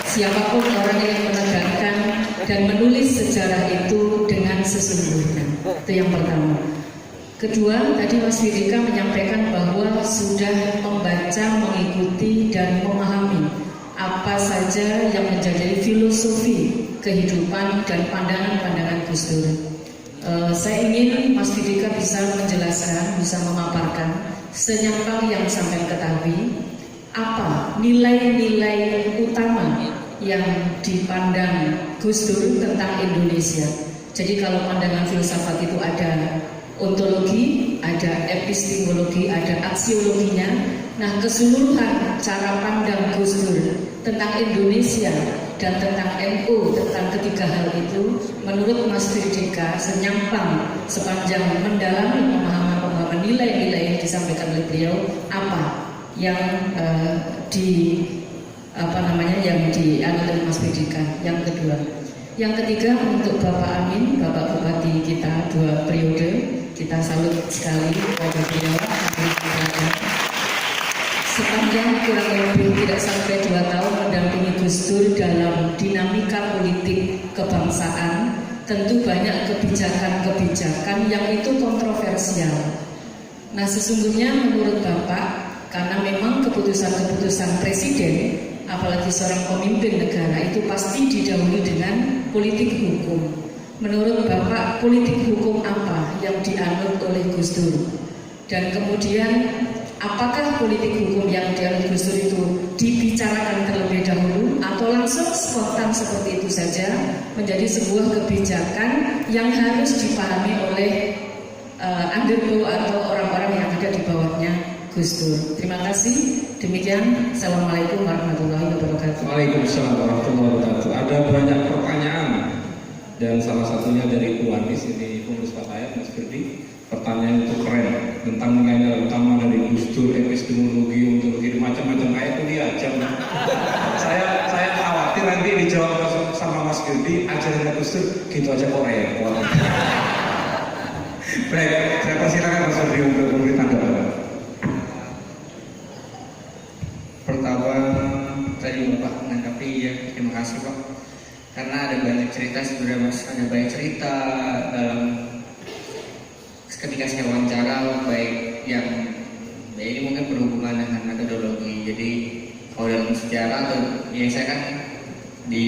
siapapun orang yang menegakkan dan menulis sejarah itu dengan sesungguhnya. Itu yang pertama. Kedua, tadi Mas Firdika menyampaikan bahwa sudah membaca, mengikuti, dan memahami apa saja yang menjadi filosofi kehidupan dan pandangan-pandangan Gus Dur. Saya ingin Mas Firdika bisa menjelaskan, bisa memaparkan senyampang yang sampai ketahui, apa nilai-nilai utama yang dipandang Gus Dur tentang Indonesia. Jadi kalau pandangan filsafat itu ada ontologi, ada epistemologi, ada aksiologinya. Nah, keseluruhan cara pandang Gus Dur tentang Indonesia dan tentang NU, tentang ketiga hal itu, menurut Mas Firdika senyampang sepanjang mendalami pemahaman nilai-nilai yang disampaikan oleh beliau, apa yang yang dianut oleh Mas Firdika. Yang kedua, yang ketiga untuk Bapak Amin, Bapak Bupati kita 2 periode, kita salut sekali pada beliau. Sepanjang kurang lebih tidak sampai 2 tahun mendampingi Gus Dur dalam dinamika politik kebangsaan, tentu banyak kebijakan-kebijakan yang itu kontroversial. Nah, sesungguhnya menurut Bapak, karena memang keputusan-keputusan presiden, apalagi seorang pemimpin negara itu pasti didahului dengan politik hukum. Menurut Bapak, politik hukum apa yang dianut oleh Gus Dur? Dan kemudian apakah politik hukum yang dianut Gus Dur itu dibicarakan terlebih dahulu atau langsung spontan seperti itu saja menjadi sebuah kebijakan yang harus dipahami oleh undergo atau orang-orang yang ada di bawahnya Gus Dur? Terima kasih. Demikian. Assalamualaikum warahmatullahi wabarakatuh. Waalaikumsalam warahmatullahi wabarakatuh. Ada banyak pertanyaan dan salah satunya dari Puanis, ini pengurus Fatayat, Mas Firdi. Pertanyaan itu keren tentang nilai utama dari Gus Dur, epistemologi, ontologi, macam-macam kayak kuliah aja. saya khawatir nanti dijawab sama Mas Firdi, ajaran Gus Dur gitu aja kok repot. Baik, saya persilakan Mas Firdi untuk memberi tanggapan. Pertama, tadi Bapak menanggapi ya, terima kasih Pak. Karena ada banyak cerita sebenarnya Mas, ada banyak cerita dalam ketika saya wawancara, baik yang ya ini mungkin berhubungan dengan metodologi. Jadi kalau dalam sejarah atau ya saya kan di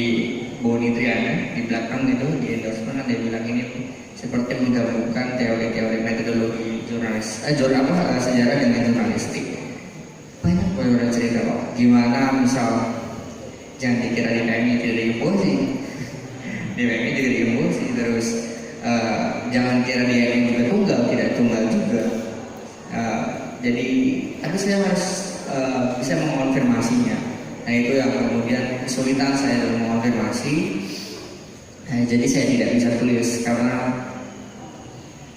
Boni Triana di belakang itu di endorsement ada bilang ini seperti menggabungkan teori-teori metodologi sejarah dengan jurnalistik. Banyak orang cerita Pak, gimana misal jangan dikira di PMI tidak diimposi, di PMI tidak diimposi, terus jangan kira dia yang juga tidak tunggal juga. Jadi tapi saya harus bisa mengonfirmasinya. Nah itu yang kemudian kesulitan saya dalam mengonfirmasi. Jadi saya tidak bisa tulis karena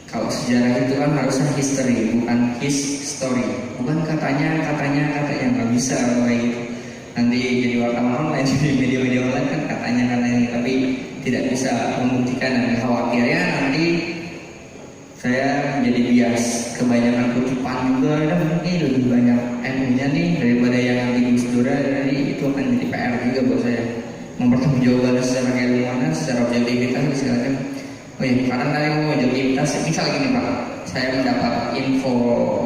kalau sejarah itu kan harusnya history, bukan his story, bukan katanya yang nggak bisa kayak gitu. Nanti jadi wartawan online, jadi media-media online kan katanya tapi tidak bisa membuktikan, dan khawatirnya nanti saya menjadi bias kebanyakan kutipan juga, dan mungkin lebih banyak ilmunya nih daripada yang di Gus Dur. Jadi itu akan jadi PR juga buat saya mempertanggungjawabkan secara keilmuan, secara objektivitas segala. Oh iya, karena tadi mau objektivitas, misal gini Pak, saya mendapat info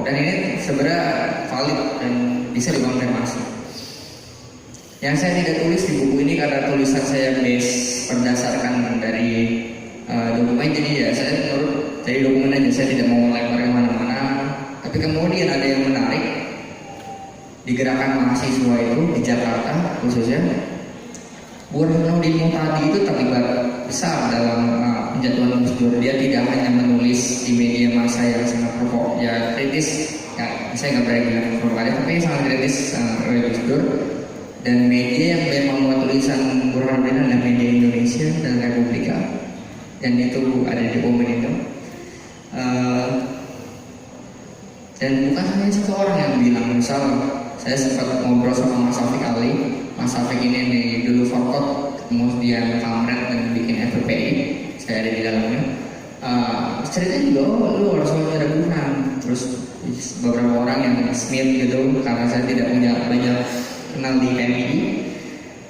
dan ini sebenarnya valid dan bisa dikonfirmasi. Yang saya tidak tulis di buku ini karena tulisan saya berdasarkan dari dokumen, jadi ya saya menurut dari dokumen aja, saya tidak mau lempar kemana-mana. Tapi kemudian ada yang menarik di gerakan mahasiswa itu di Jakarta khususnya, Burhanuddin Muhtadi itu terlibat besar dalam penjatuhan Gus Dur. Dia tidak hanya menulis di media massa yang sangat kritis, ya saya nggak berani bilang provokatif, tapi sangat kritis oleh Gus Dur. Dan media yang memang membuat tulisan Burhanuddin adalah media Indonesia dan Republika, dan itu ada di dokumen itu. Dan bukan hanya satu orang yang bilang, misal saya sempat ngobrol sama Mas Safik Ali. Mas Safik ini dulu forkot, kemudian pamret dan bikin FPPI, saya ada di dalamnya. Ceritanya juga, lu harus ada Burhan. Terus beberapa orang yang Smith gitu, karena saya tidak punya banyak kenal di PMI,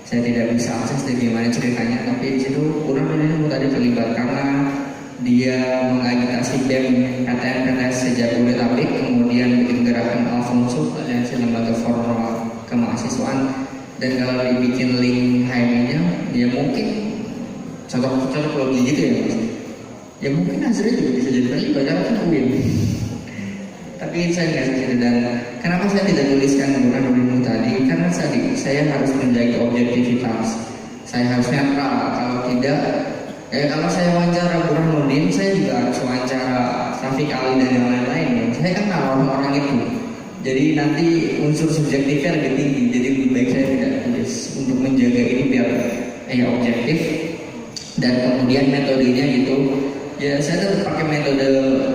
saya tidak bisa akses dari gimana ceritanya. Tapi di situ Burhanuddin tadi terlibat karena dia mengagitasi BEM PTN-PTN se-Jabodetabek, kemudian bikin gerakan Alfonso, aliansi lembaga formal kemahasiswaan. Dan kalau dibikin link HMI-nya, ya mungkin contoh logis gitu ya Mas. Ya mungkin hasilnya juga bisa jadi terlibat karena kan UIN. tapi saya nggak seperti itu. Dan kenapa saya tidak tuliskan bukan dulu tadi? Karena saya harus menjaga objektivitas, saya harus netral. Kalau tidak, kalau saya wawancara Burhanuddin, saya juga harus wawancara Syafiq Ali dan yang lain-lain. Saya kenal orang-orang itu, jadi nanti unsur subjektifnya lebih tinggi. Jadi lebih baik saya tidak tulis untuk menjaga ini biar objektif. Dan kemudian metodenya gitu, ya saya tetap pakai metode.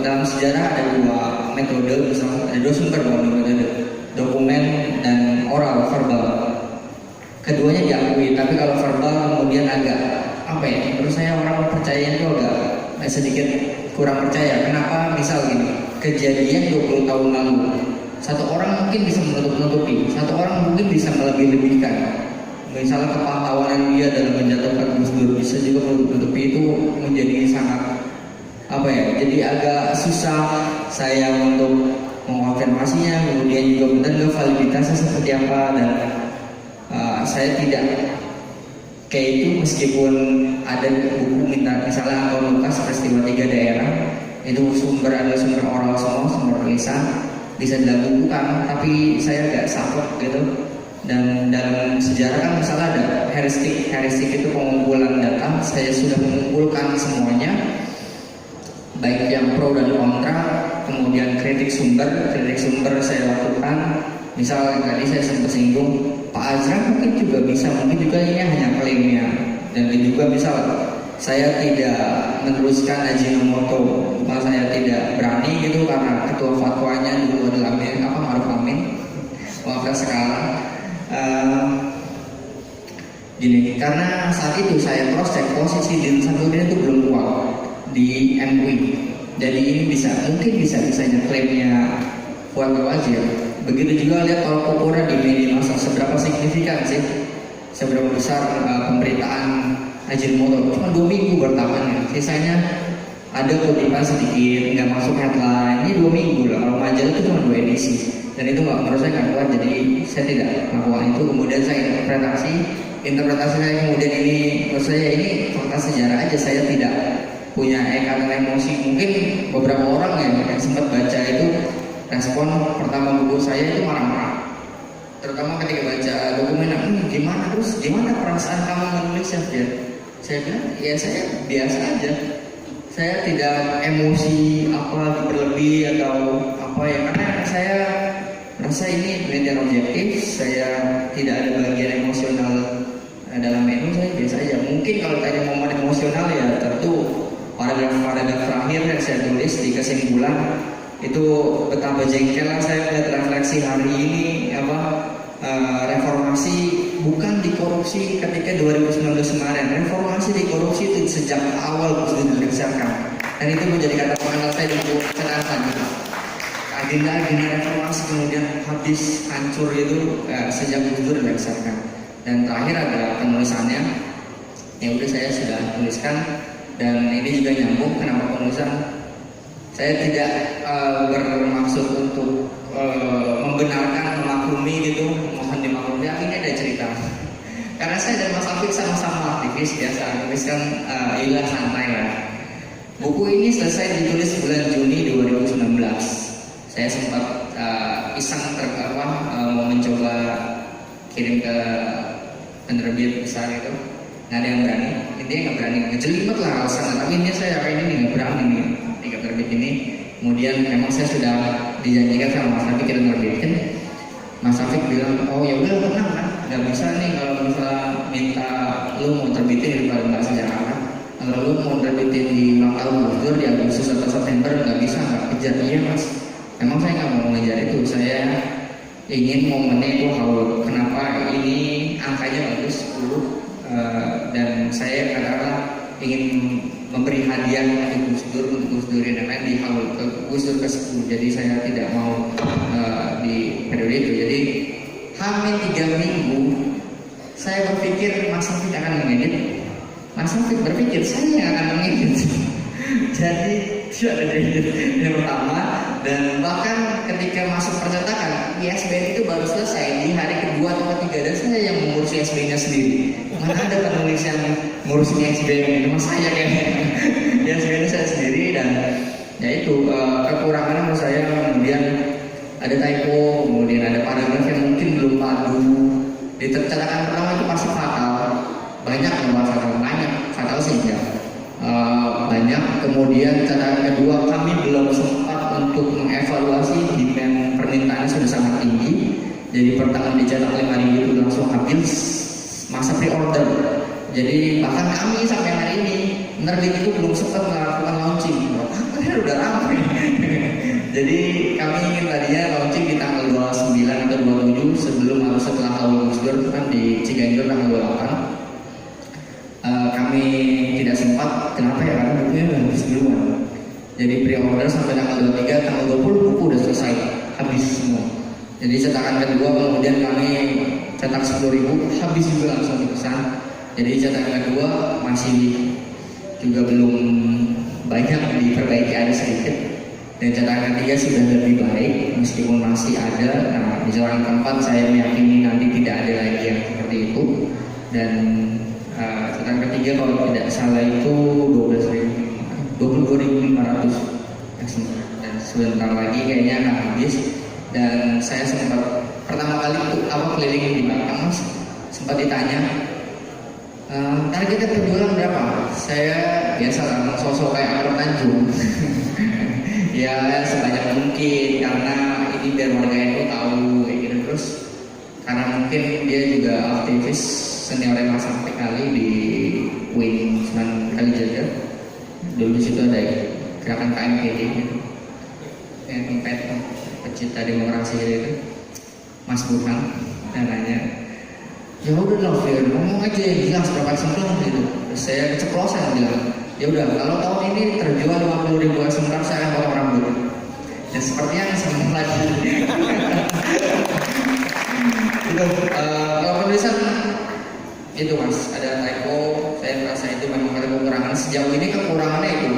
Dalam sejarah ada dua metode, misalnya ada dua sumber metode, dokumen dan oral, verbal. Keduanya diakui, tapi kalau verbal kemudian agak menurut saya orang percaya itu agak sedikit kurang percaya. Kenapa? Misal gini, kejadian 20 tahun lalu, satu orang mungkin bisa menutup-nutupi, satu orang mungkin bisa melebih-lebihkan. Misalnya kepahlawanan dia dalam menjatuhkan Gus Dur, bisa juga menutupi, itu menjadi sangat jadi agak susah saya untuk mengkonfirmasinya, kemudian juga benar validitasnya seperti apa. Dan saya tidak kayak itu, meskipun ada buku misalnya Anton Lukas peristiwa 3 daerah, itu adalah sumber oral semua, sumber tulisan, bisa dilakukan, tapi saya agak sakit gitu. Dan dalam sejarah kan misalnya ada heuristik itu pengumpulan data, saya sudah mengumpulkan semuanya, baik yang pro dan kontra. Kemudian kritik sumber saya lakukan. Misal tadi saya sempat singgung Pak Azra, mungkin juga ini hanya klaimnya. Dan juga misal saya tidak meneruskan Ajinomoto, saya tidak berani gitu karena ketua fatwanya dulu adalah Ma'ruf Amin, wafat sekarang. Gini, karena saat itu saya cross check posisi di Nusanuddin itu belum kuat di MUI, jadi ini mungkin bisa klaimnya kuat wajib. Begitu juga lihat tolak ukurnya di media massa, seberapa signifikan sih, seberapa besar pemberitaan Ajinomoto. Cuma 2 minggu bertahan, sisanya ada kutipan sedikit, nggak masuk headline. Ini 2 minggu lah, kalau majalah itu cuma 2 edisi. Dan itu menurut saya nggak kuat, jadi saya tidak melakukan itu. Kemudian saya interpretasi saya kemudian ini, menurut saya ini fakta sejarah aja, saya tidak punya ikatan emosi. Mungkin beberapa orang yang sempat baca itu, respon pertama buku saya itu marah-marah, terutama ketika baca dokumen. Gimana perasaan kamu menulisnya? Saya bilang, ya saya biasa aja, saya tidak emosi berlebih atau karena saya rasa ini penelitian objektif, saya tidak ada bagian emosional dalam menu, saya biasa aja. Mungkin kalau tanya momen emosional ya tentu paragraf terakhir yang saya tulis di kesimpulan itu betapa jengkel saya melihat refleksi hari ini reformasi bukan di korupsi ketika 2019 kemarin. Reformasi di korupsi itu sejak awal sudah dilaksanakan, dan itu menjadi kata pengantar saya di buku tadi. Agenda reformasi kemudian habis hancur itu sejak Gus Dur dilaksanakan. Dan terakhir ada penulisannya yang udah saya sudah tuliskan, dan ini juga nyambung kenapa penulisan. Saya tidak bermaksud untuk membenarkan, memaklumi gitu, mohon dimaklumi. Ini ada cerita. Karena saya dan Mas Afik sama-sama aktivis, biasa aktivis kan santai lah. Buku ini selesai ditulis bulan Juni 2019. Saya sempat iseng mau mencoba kirim ke penerbit besar itu, nggak ada yang berani. Intinya nggak berani, ngejelimet lah alasan. Tapi ini saya ini nggak berani nih di penerbit ini. Kemudian memang saya sudah dijanjikan sama Mas Afik kita nerbitin. Mas Afik bilang, oh ya udah tenang kan, nggak bisa nih kalau misalnya minta lu mau terbitin di Nggak Sejarah kan. Kalau lu mau terbitin di ulang tahun Gus Dur di Agustus atau September nggak bisa, nggak kejar. Iya Mas, memang saya nggak mau mengejar itu. Saya ingin momennya itu haul. Kenapa ini angkanya bagus 10 dan saya kadang-kadang ingin memberi hadiah untuk Gus Dur dan lain di haul ke Gus Dur ke 10. Jadi saya tidak mau di periode itu. Jadi hampir 3 minggu saya berpikir Mas Afik akan mengedit. Mas Afik berpikir saya yang akan mengedit. Jadi tidak ada edit yang pertama. Dan bahkan ketika masuk percetakan, ISBN itu baru selesai di hari kedua atau ketiga, dan saya yang mengurus ISBN-nya sendiri. Mana ada penulis yang ngurusin ISBN itu, mas saya kayaknya. ISBN saya sendiri, dan Ya itu kekurangan menurut saya, kemudian ada typo, kemudian ada paragraf yang mungkin belum padu. Di cetakan pertama itu pasti fatal, banyak fatal sih ya. Banyak. Kemudian catatan kedua, kami belum sempat untuk mengevaluasi demand permintaannya sudah sangat tinggi. Jadi pertama dicetak 5.000 itu langsung habis masa pre-order. Jadi bahkan kami sampai hari ini penerbit itu belum sempat melakukan launching. Akhirnya udah ramai. Jadi kami ingin tadinya launching di tanggal 29 atau 27 sebelum atau setelah Haul Gus Dur kan di Ciganjur tanggal 28. Kami tidak sempat, kenapa ya? Karena bukunya udah habis duluan. Jadi pre-order sampai tanggal 23, tanggal 20 buku udah selesai, habis semua. Jadi cetakan kedua kemudian kami cetak 10.000, habis juga langsung dipesan. Jadi cetakan kedua masih juga belum banyak diperbaiki, ada sedikit. Dan cetakan ketiga sudah lebih baik meskipun masih ada. Nah, di cetakan keempat saya meyakini nanti tidak ada lagi yang seperti itu. Dan cetakan ketiga kalau tidak salah itu 22.500 dan sebentar lagi kayaknya akan habis. Dan saya sempat pertama kali keliling di Batam, Mas, sempat ditanya targetnya penjualan berapa? Saya biasa lah sosok kayak Amro Tanjung. Ya sebanyak mungkin karena ini biar warga NU tahu kayak gitu. Terus karena mungkin dia juga aktivis senior yang sampai kali di Wing Sunan Kalijaga. Dulu di situ ada gerakan KMPD gitu, yang pecinta demokrasi itu, Mas Burhan dan nanya, ya udah lah Fir, ngomong aja yang jelas berapa eksemplar gitu. Terus saya keceplosan bilang, ya udah kalau tahun ini terjual 50.000 eksemplar saya akan potong rambut. Dan sepertinya sama lagi. Kalau penulisan itu Mas, ada typo, saya merasa itu memang ada kekurangan. Sejauh ini kekurangannya itu,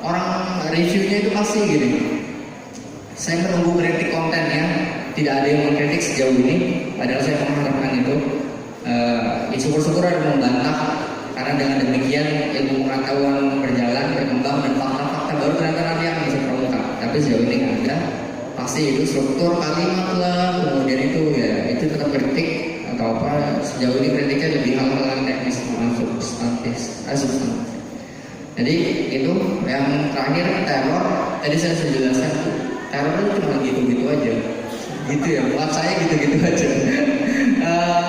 orang reviewnya itu pasti gini. Saya menunggu kritik kontennya, tidak ada yang mengkritik sejauh ini. Padahal saya mengharapkan itu. Syukur-syukur ada yang membantah, karena dengan demikian ilmu pengetahuan berjalan, berkembang, dan fakta-fakta baru ternyata nanti akan bisa terungkap. Tapi sejauh ini nggak ada. Pasti itu struktur kalimat lah, kemudian itu ya itu tetap kritik atau apa. Sejauh ini kritiknya lebih hal-hal yang teknis, substantif. Jadi itu yang terakhir teror. Tadi saya sudah jelaskan, teror itu cuma gitu-gitu aja. Gitu ya, buat saya gitu-gitu aja.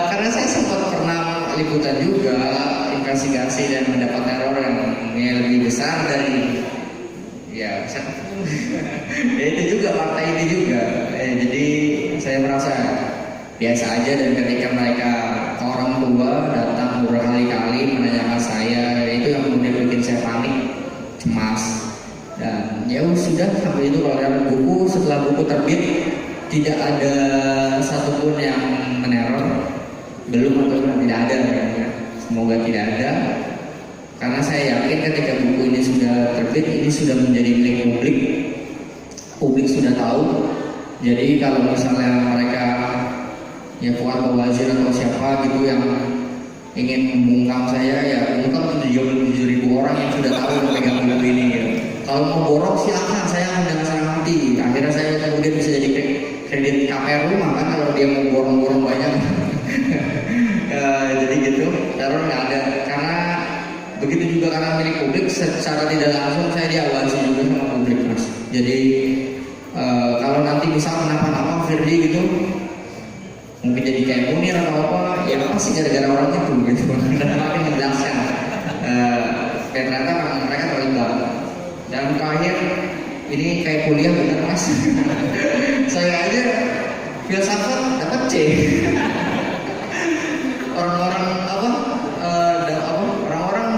Karena saya sempat pernah liputan juga, investigasi dan mendapat teror yang lebih besar dari ya itu juga partai ini juga. Jadi saya merasa biasa aja, dan ketika mereka orang tua datang berkali-kali menanyakan saya, itu yang kemudian bikin saya panik, cemas. Dan ya sudah sampai itu kalau dapat buku, setelah buku terbit tidak ada satupun yang meneror, belum atau tidak ada ya. Semoga tidak ada, karena saya yakin ketika buku ini sudah terbit, ini sudah menjadi milik publik sudah tahu. Jadi kalau misalnya mereka ya Fuad Bawazir atau siapa gitu yang ingin membungkam saya, ya mungkin 77.000 orang yang sudah tahu memegang buku ini gitu. Kalau mau borok silakan, saya akan dengan senang hati. Akhirnya saya kemudian bisa jadi kredit KPR rumah kan kalau dia mau borong-borong banyak. Jadi gitu, teror nggak ada. Karena begitu juga karena milik publik, secara tidak langsung saya diawasi juga sama publik, Mas. Jadi kalau nanti misal kenapa-napa Firdi gitu, mungkin jadi kayak Munir atau apa, ya pasti gara-gara orang itu gitu. Dan makin menjelaskan ternyata mereka terlibat. Dan terakhir ini kayak kuliah bener Mas. Saya aja filsafat dapat C. Orang-orang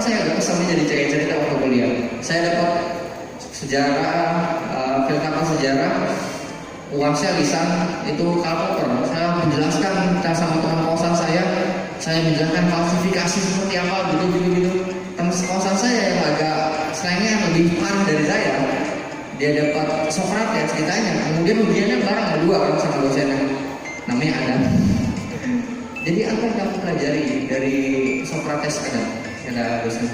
saya agak kesal jadi cerita waktu kuliah. Saya dapat sejarah, filsafat sejarah, uasnya lisan itu kalkuler. Saya menjelaskan sama teman kosan saya menjelaskan falsifikasi seperti apa gitu. Teman kosan saya yang agak slangnya lebih parah dari saya, dia dapat Sokrates ceritanya. Kemudian ujiannya bareng berdua kan sama dosennya, namanya Adam. Jadi apa yang kamu pelajari dari Sokrates Adam? Kata dosen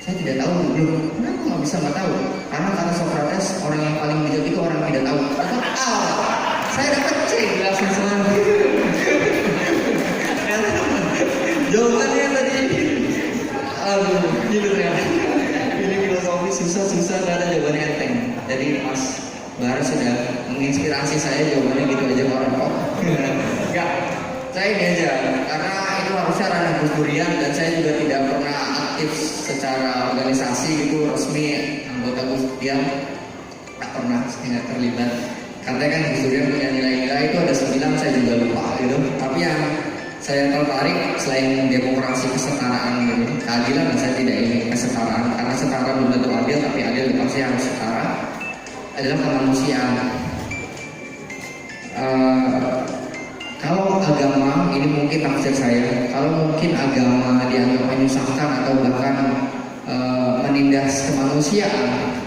Saya tidak tahu. Belum. Kenapa nggak bisa nggak tahu? Karena kata Socrates, orang yang paling bijak itu orang yang tidak tahu. Saya dapat C langsung selalu. Jawabannya tadi, aduh, gitu ternyata. Ini filosofi susah, nggak ada jawabannya enteng. Jadi Mas Bahar sudah menginspirasi saya, jawabannya gitu aja orang kok. Enggak, saya ini aja, karena itu harusnya ranah Gus Durian dan saya juga tidak pernah aktif secara organisasi gitu resmi anggota Gus Durian, tak pernah, saya nggak terlibat. Katanya kan Gus Durian punya nilai-nilai itu ada 9, saya juga lupa gitu. Tapi yang saya tertarik selain demokrasi kesetaraan gitu, keadilan, saya tidak ingin kesetaraan karena setara belum tentu adil, tapi adil pasti harus setara, adalah kemanusiaan. Kalau agama, ini mungkin tafsir saya, kalau mungkin agama dianggap menyusahkan atau bahkan menindas kemanusiaan,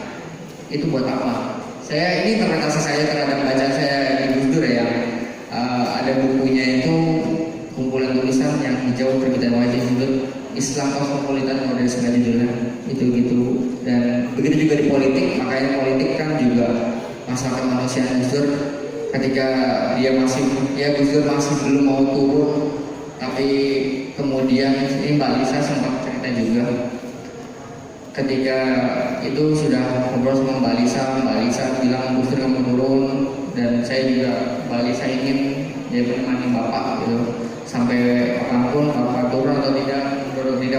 itu buat apa? Saya ini interpretasi saya terhadap bacaan saya di Gus Dur ya, ada bukunya itu kumpulan tulisan yang hijau terbitan wajib judul Islam Kosmopolitan model segala judulnya itu gitu. Dan begitu juga di politik, makanya politik kan juga masalah kemanusiaan Gus Dur. Ketika dia Gus Dur masih belum mau turun, tapi kemudian ini Mbak Lisa sempat cerita juga. Ketika itu sudah ngobrol sama Mbak Lisa bilang Gus Dur nggak mau turun, dan saya juga Mbak Lisa ingin dia menemani Bapak gitu. Sampai kapanpun Bapak turun atau tidak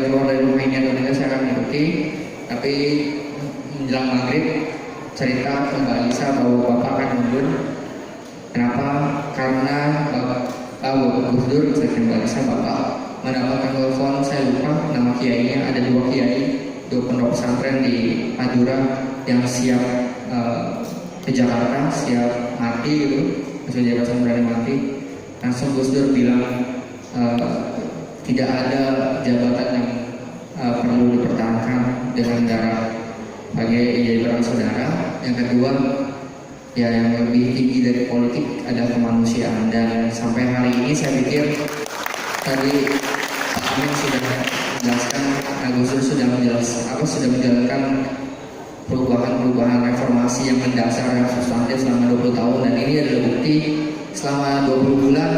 keluar dari rumah ini atau tidak, saya akan mengikuti. Tapi menjelang maghrib cerita ke Mbak Lisa bahwa Bapak akan mundur. Kenapa? Karena Bapak Gus Dur, saya Mbak Lisa, Bapak mendapatkan telepon, saya lupa nama kiainya, ada 2 kiai, 2 pondok pesantren di Madura yang siap ke Jakarta, siap mati gitu, maksudnya langsung berani mati. Langsung Gus Dur bilang tidak ada jabatan yang perlu dipertahankan dengan darah bagi orang saudara. Yang kedua, ya yang lebih tinggi dari politik ada kemanusiaan. Dan sampai hari ini saya pikir tadi Pak Amin sudah menjelaskan, Gus Dur sudah menjalankan perubahan reformasi yang mendasar, yang substantif selama 20 tahun. Dan ini adalah bukti selama 20 bulan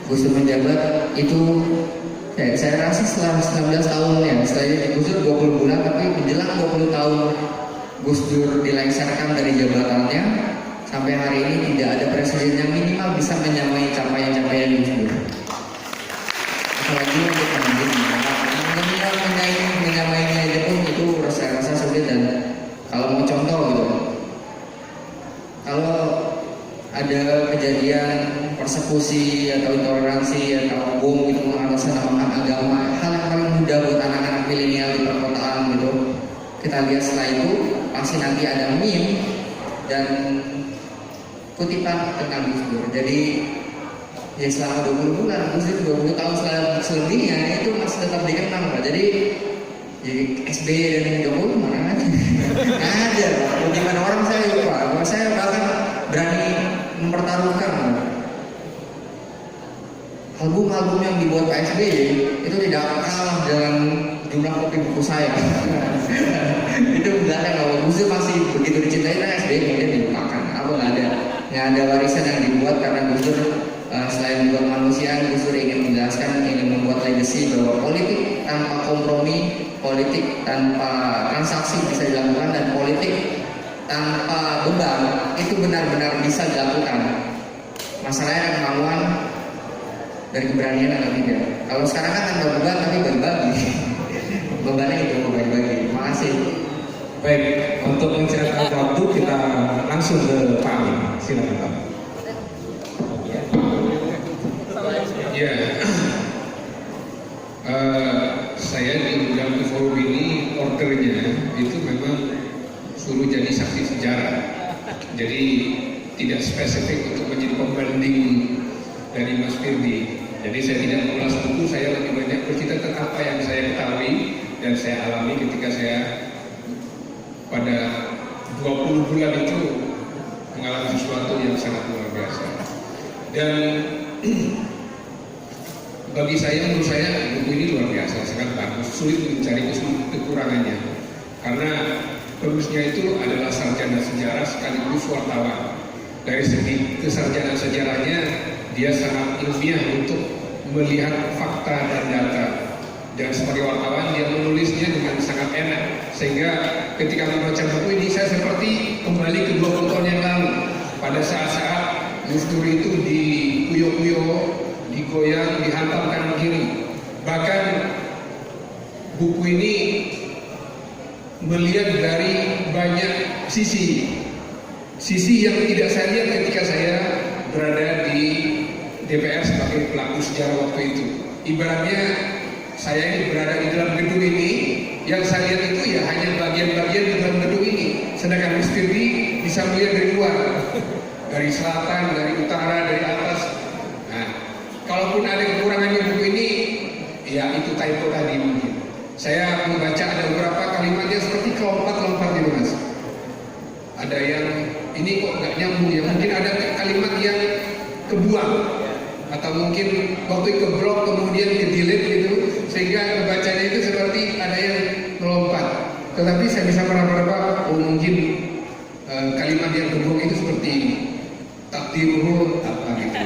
Gus Dur menjabat itu, saya rasa setelah 19 tahun ya, setelah Gus Dur 20 bulan, tapi menjelang 20 tahun Gus Dur dilengsarkan dari jabatannya, sampai hari ini tidak ada presiden yang minimal bisa menyamai capaian-capaian Gus Dur. Apalagi untuk minimal menyamainya aja pun itu saya rasa sulit. Dan kalau mau contoh gitu, kalau ada kejadian persekusi atau intoleransi atau bom gitu mengatasnamakan agama, hal yang paling mudah buat anak-anak milenial di perkotaan gitu, kita lihat setelah itu pasti nanti ada meme dan kutipan tentang Gus Dur. Jadi ya selama 20 bulan, Gus Dur 20 tahun selebihnya itu masih tetap dikenang Pak. Jadi SBY dan Jokowi mana aja? Ada Pak. Gimana orang saya lupa. Saya bahkan berani mempertaruhkan album-album yang dibuat Pak SBY itu tidak kalah dengan jumlah kopi buku saya. Itu benar kalau Gus Dur masih begitu dicintai, kan SBY kemudian dilupakan. Apa nggak ada warisan yang dibuat karena Gus Dur selain membuat manusia, Gus Dur ingin menjelaskan, ingin membuat legacy bahwa politik tanpa kompromi, politik tanpa transaksi bisa dilakukan, dan politik tanpa beban itu benar-benar bisa dilakukan. Masalahnya ada kemauan dan keberanian atau tidak. Kalau sekarang kan tanpa beban tapi bagi-bagi. Bebannya itu bagi-bagi. Terima kasih. Baik, untuk menceritakan waktu kita langsung ke Pak Amin. Silakan Pak. Ya, saya diundang ke forum ini, ordernya itu memang suruh jadi saksi sejarah. Jadi tidak spesifik untuk menjadi pembanding dari Mas Firdi. Jadi saya tidak mengulas buku, saya lebih banyak bercerita tentang apa yang saya ketahui dan saya alami ketika saya pada 20 bulan itu mengalami sesuatu yang sangat luar biasa. Dan bagi saya, menurut saya buku ini luar biasa, sangat bagus, sulit mencari kekurangannya karena penulisnya itu adalah sarjana sejarah sekaligus wartawan. Dari segi kesarjanaan sejarahnya dia sangat ilmiah untuk melihat fakta dan data, dan sebagai wartawan dia menulisnya dengan sangat enak, sehingga ketika membaca buku ini saya seperti kembali ke 20 tahun yang lalu pada saat-saat Gus Dur itu dikuyok-kuyok, digoyang, dihantam kanan kiri. Bahkan buku ini melihat dari banyak sisi yang tidak saya lihat ketika saya berada di DPR sebagai pelaku sejarah waktu itu. Ibaratnya saya ini berada di dalam gedung ini, yang saya lihat itu ya hanya bagian-bagian di dalam gedung ini, sedangkan Mas Firdy bisa melihat dari luar, dari selatan, dari utara, dari atas. Nah, kalaupun ada kekurangannya buku ini, ya itu typo tadi mungkin. Saya membaca ada beberapa kalimatnya seperti kelompat-lompat gitu Mas. Ada yang ini kok nggak nyambung ya, mungkin ada kalimat yang kebuang, atau mungkin waktu ke blog kemudian ke delete gitu, sehingga membacanya itu seperti ada yang melompat. Tetapi saya bisa meraba-raba, oh mungkin kalimat yang kebuang itu seperti ini, takdiruhu apa gitu.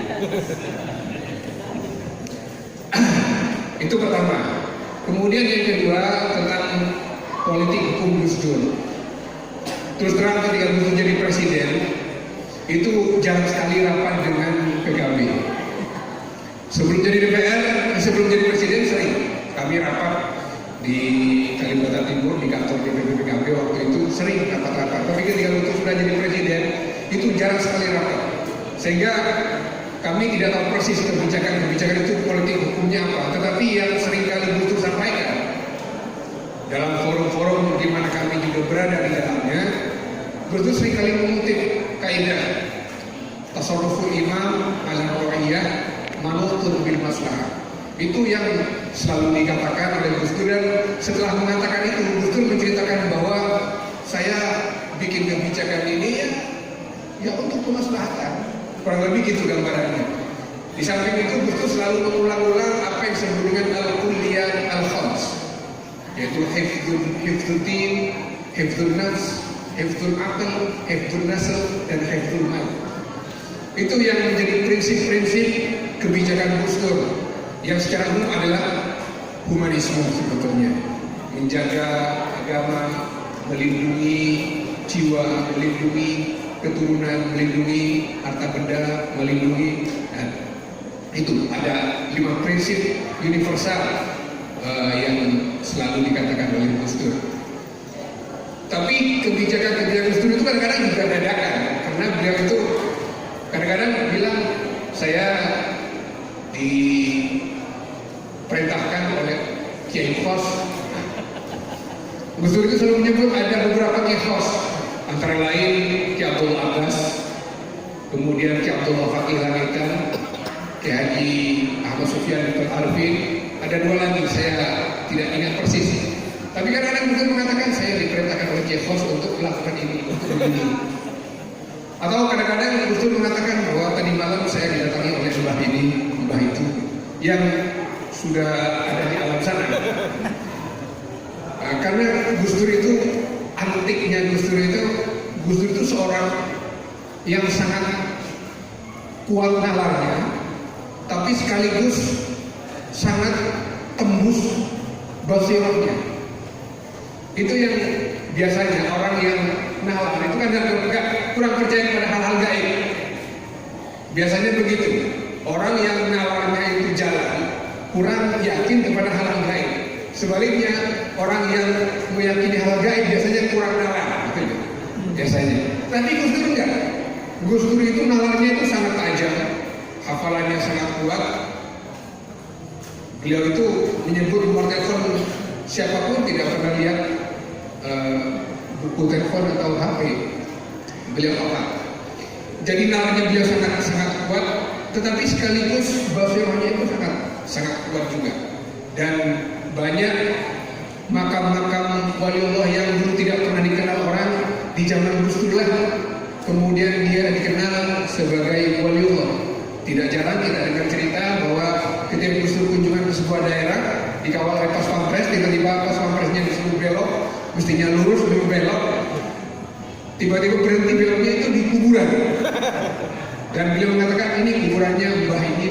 Itu pertama. Kemudian yang kedua tentang politik hukum Gus Dur. Terus terang ketika Gus Dur jadi presiden, itu jarang sekali rapat dengan PKB. Sebelum jadi DPR, sebelum jadi presiden sering kami rapat di Kalimantan Timur di kantor DPP PKB waktu itu sering rapat-rapat. Tapi ketika Gus Dur sudah jadi presiden, itu jarang sekali rapat. Sehingga kami tidak tahu persis kebijakan itu politik hukumnya apa. Tetapi yang sering kali Gus Dur sampaikan dalam forum-forum di mana kami juga berada di dalamnya, Gus Dur sering kali mengutip kaidah tasarruful imam ala ra'iyah manutun bil maslahah. Itu yang selalu dikatakan oleh Gus Dur, dan setelah mengatakan itu Gus Dur menceritakan bahwa saya bikin kebijakan ini ya untuk kemaslahatan. Kurang lebih gitu gambarannya. Di samping itu Gus Dur selalu mengulang-ulang apa yang disebut dengan al-kulliyah al-khams, yaitu hifdzul din, hifdzul nafs, hifdzul aql, hifdzul nasl, dan hifdzul mal. Itu yang menjadi prinsip-prinsip kebijakan Gus Dur yang secara umum adalah humanisme sebetulnya. Menjaga agama, melindungi jiwa, melindungi keturunan, melindungi harta benda, melindungi. Nah, itu ada 5 prinsip universal yang selalu dikatakan oleh Gus Dur. Tapi kebijakan-kebijakan Gus Dur itu kadang-kadang juga dadakan, karena beliau itu kadang-kadang bilang saya diperintahkan oleh Kiai Khos. Gus Dur itu selalu menyebut ada beberapa Kiai Khos, antara lain Kiai Abdul Abbas, kemudian Kiai Abdul Fakih Langitan, Kiai Haji Ahmad Sufyan bin Arifin, ada 2 lagi saya tidak ingat persis. Tapi kadang-kadang Gus Dur mengatakan saya diperintahkan oleh Kiai Khos untuk melakukan ini, untuk ini. Atau kadang-kadang Gus Dur mengatakan bahwa tadi malam saya didatangi oleh mbah ini, mbah itu, yang sudah ada di alam sana. Karena Gus Dur itu, antiknya Gus Dur itu seorang yang sangat kuat nalarnya, tapi sekaligus sangat tembus basirahnya. Itu yang biasanya orang yang nalar itu kan kurang percaya pada hal-hal gaib. Biasanya begitu. Orang yang nalarnya itu jalan, kurang yakin kepada hal-hal gaib. Sebaliknya, orang yang meyakini hal gaib biasanya kurang nalar, gitu. Biasanya. Tapi Gus Dur enggak. Gus Dur itu nalarnya itu sangat tajam, hafalannya sangat kuat. Beliau itu menyebut nomor telepon siapapun tidak pernah lihat buku telepon atau HP. Beliau hafal. Jadi nalarnya beliau sangat kuat, tetapi sekaligus basirahnya itu sangat kuat juga. Dan banyak makam-makam waliullah yang dulu tidak pernah dikenal orang, di zaman Gus Dur lah kemudian dia dikenal sebagai waliullah. Tidak jarang kita dengar cerita bahwa ketika Gus Dur sebuah daerah dikawal oleh pas pampres, tiba-tiba pas pampresnya disuruh belok, mestinya lurus disuruh belok, tiba-tiba berhenti beloknya itu di kuburan. Dan beliau mengatakan ini kuburannya mbah ini,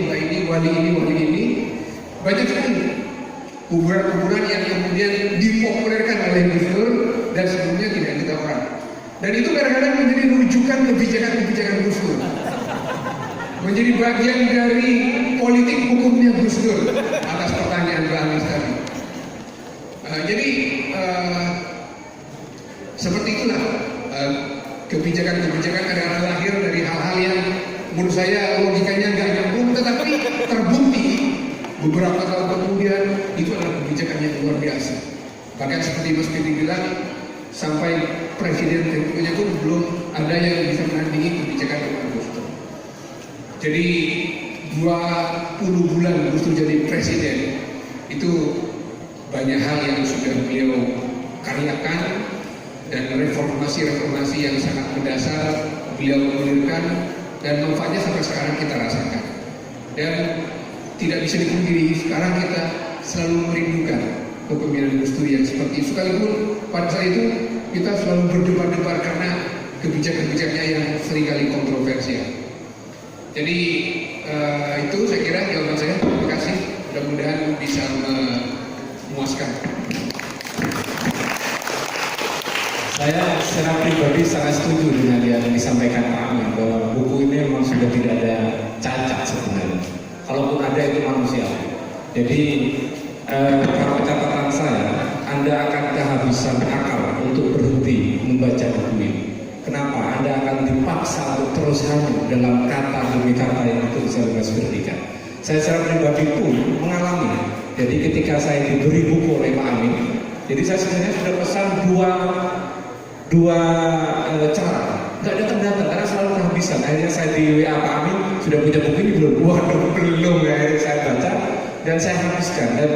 wali ini. Banyak sekali kuburan-kuburan yang kemudian dipopulerkan oleh Gus Dur dan sebelumnya tidak ditawarkan. Dan itu kadang-kadang menjadi rujukan kebijakan Gus Dur. Menjadi bagian dari politik hukumnya Gus Dur atas pertanyaan Mbak Amis tadi. Jadi seperti itulah kebijakan-kebijakan kadang-kadang lahir dari hal-hal yang menurut saya logikanya nggak nyambung, tetapi terbukti beberapa tahun kemudian itu adalah kebijakan yang luar biasa. Bahkan seperti Mas Firly bilang, sampai presiden berikutnya pun belum ada yang bisa menandingi kebijakan Gus Dur. Jadi 20 bulan Gus Dur jadi presiden itu banyak hal yang sudah beliau karyakan dan reformasi yang sangat mendasar beliau gulirkan dan manfaatnya sampai sekarang kita rasakan. Dan tidak bisa dipungkiri sekarang kita selalu merindukan kepemimpinan Gus Dur yang seperti itu. Sekalipun pada saat itu kita selalu berdebar-debar karena kebijakan-kebijakannya yang seringkali kontroversial. Jadi itu saya kira jawaban saya. Terima kasih. Mudah-mudahan bisa memuaskan. Saya secara pribadi sangat setuju dengan yang disampaikan Pak Amin bahwa buku ini memang sudah tidak ada cacat sebenarnya. Kalaupun ada itu manusia. Jadi kalau catatan saya, Anda akan kehabisan akal untuk berhenti membaca buku ini. Kenapa? Anda akan dipaksa untuk terus hanyut dalam kata demi kata yang ditulis oleh Mas Firly. Saya secara pribadi pun mengalami. Jadi ketika saya diberi buku oleh Pak Amin, jadi saya sebenarnya sudah pesan dua cara. Nggak datang karena selalu kehabisan. Akhirnya saya di WA Pak Amin, sudah punya buku ini belum? Waduh, belum. Akhirnya saya baca dan saya habiskan. Dan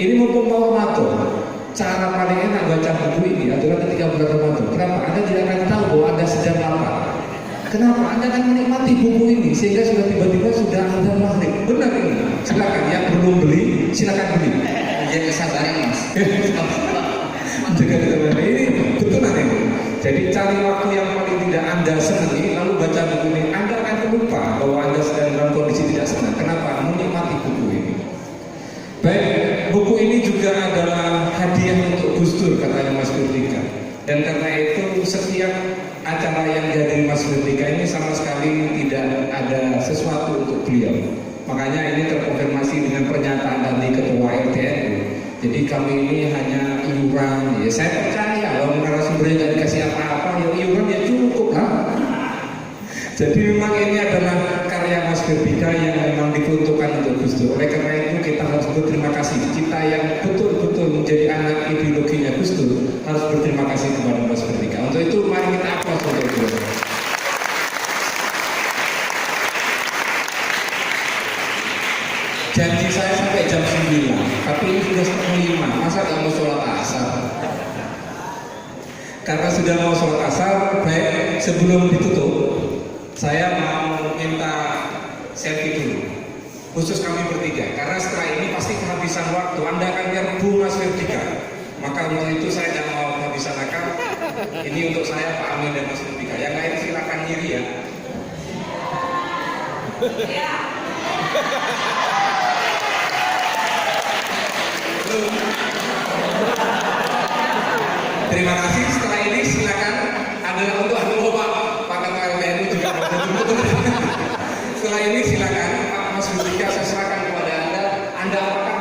ini mumpung mau Ramadan, cara paling enak baca buku ini adalah ketika bulan Ramadan. Kenapa? Anda tidak akan tahu bahwa Anda sedang lapar. Kenapa? Anda akan menikmati buku ini sehingga sudah tiba-tiba sudah ada maghrib. Benar ini. Silakan yang belum beli, silakan beli. Jadi kesabaran Mas. Ini betul nanti. Jadi cari waktu yang paling tidak Anda senangi, lalu baca buku ini. Anda akan lupa bahwa Anda sedang dalam kondisi tidak senang. Kenapa? Menikmati buku ini. Baik, buku ini juga adalah hadiah untuk Gus Dur, katanya Mas Firly. Dan karena itu setiap acara yang dihadiri Mas Firly ini sama sekali tidak ada sesuatu untuk beliau. Makanya ini terkonfirmasi dengan pernyataan dari Ketua RTNU. Jadi kami ini hanya iuran. Ya saya percaya kalau narasumbernya nggak dikasih apa-apa, ya iuran ya cukup lah. Jadi memang ini adalah karya Mas Firly yang memang diperuntukkan untuk Gus Dur. Oleh karena itu kita harus berterima kasih. Kita yang betul-betul menjadi anak ideologinya Gus Dur harus berterima kasih kepada Mas Firly. Untuk itu mari kita aplaus untuk beliau. Janji saya sampai jam 9, tapi ini sudah setengah 5. Masa nggak mau sholat asar? Karena sudah mau sholat asar, baik sebelum ditutup, saya mau minta selfie dulu. Khusus kami bertiga, karena setelah ini pasti kehabisan waktu. Anda akan nyerbu Mas Firly. Maka untuk itu saya tidak mau kehabisan akal. Ini untuk saya, Pak Amin dan Mas Firly. Yang lain silakan ngiri ya. Terima kasih. Setelah ini silakan adalah untuk Pak Ketua LPNU juga. Setelah ini silakan Pak Mas Firly, saya serahkan kepada Anda. Anda apakah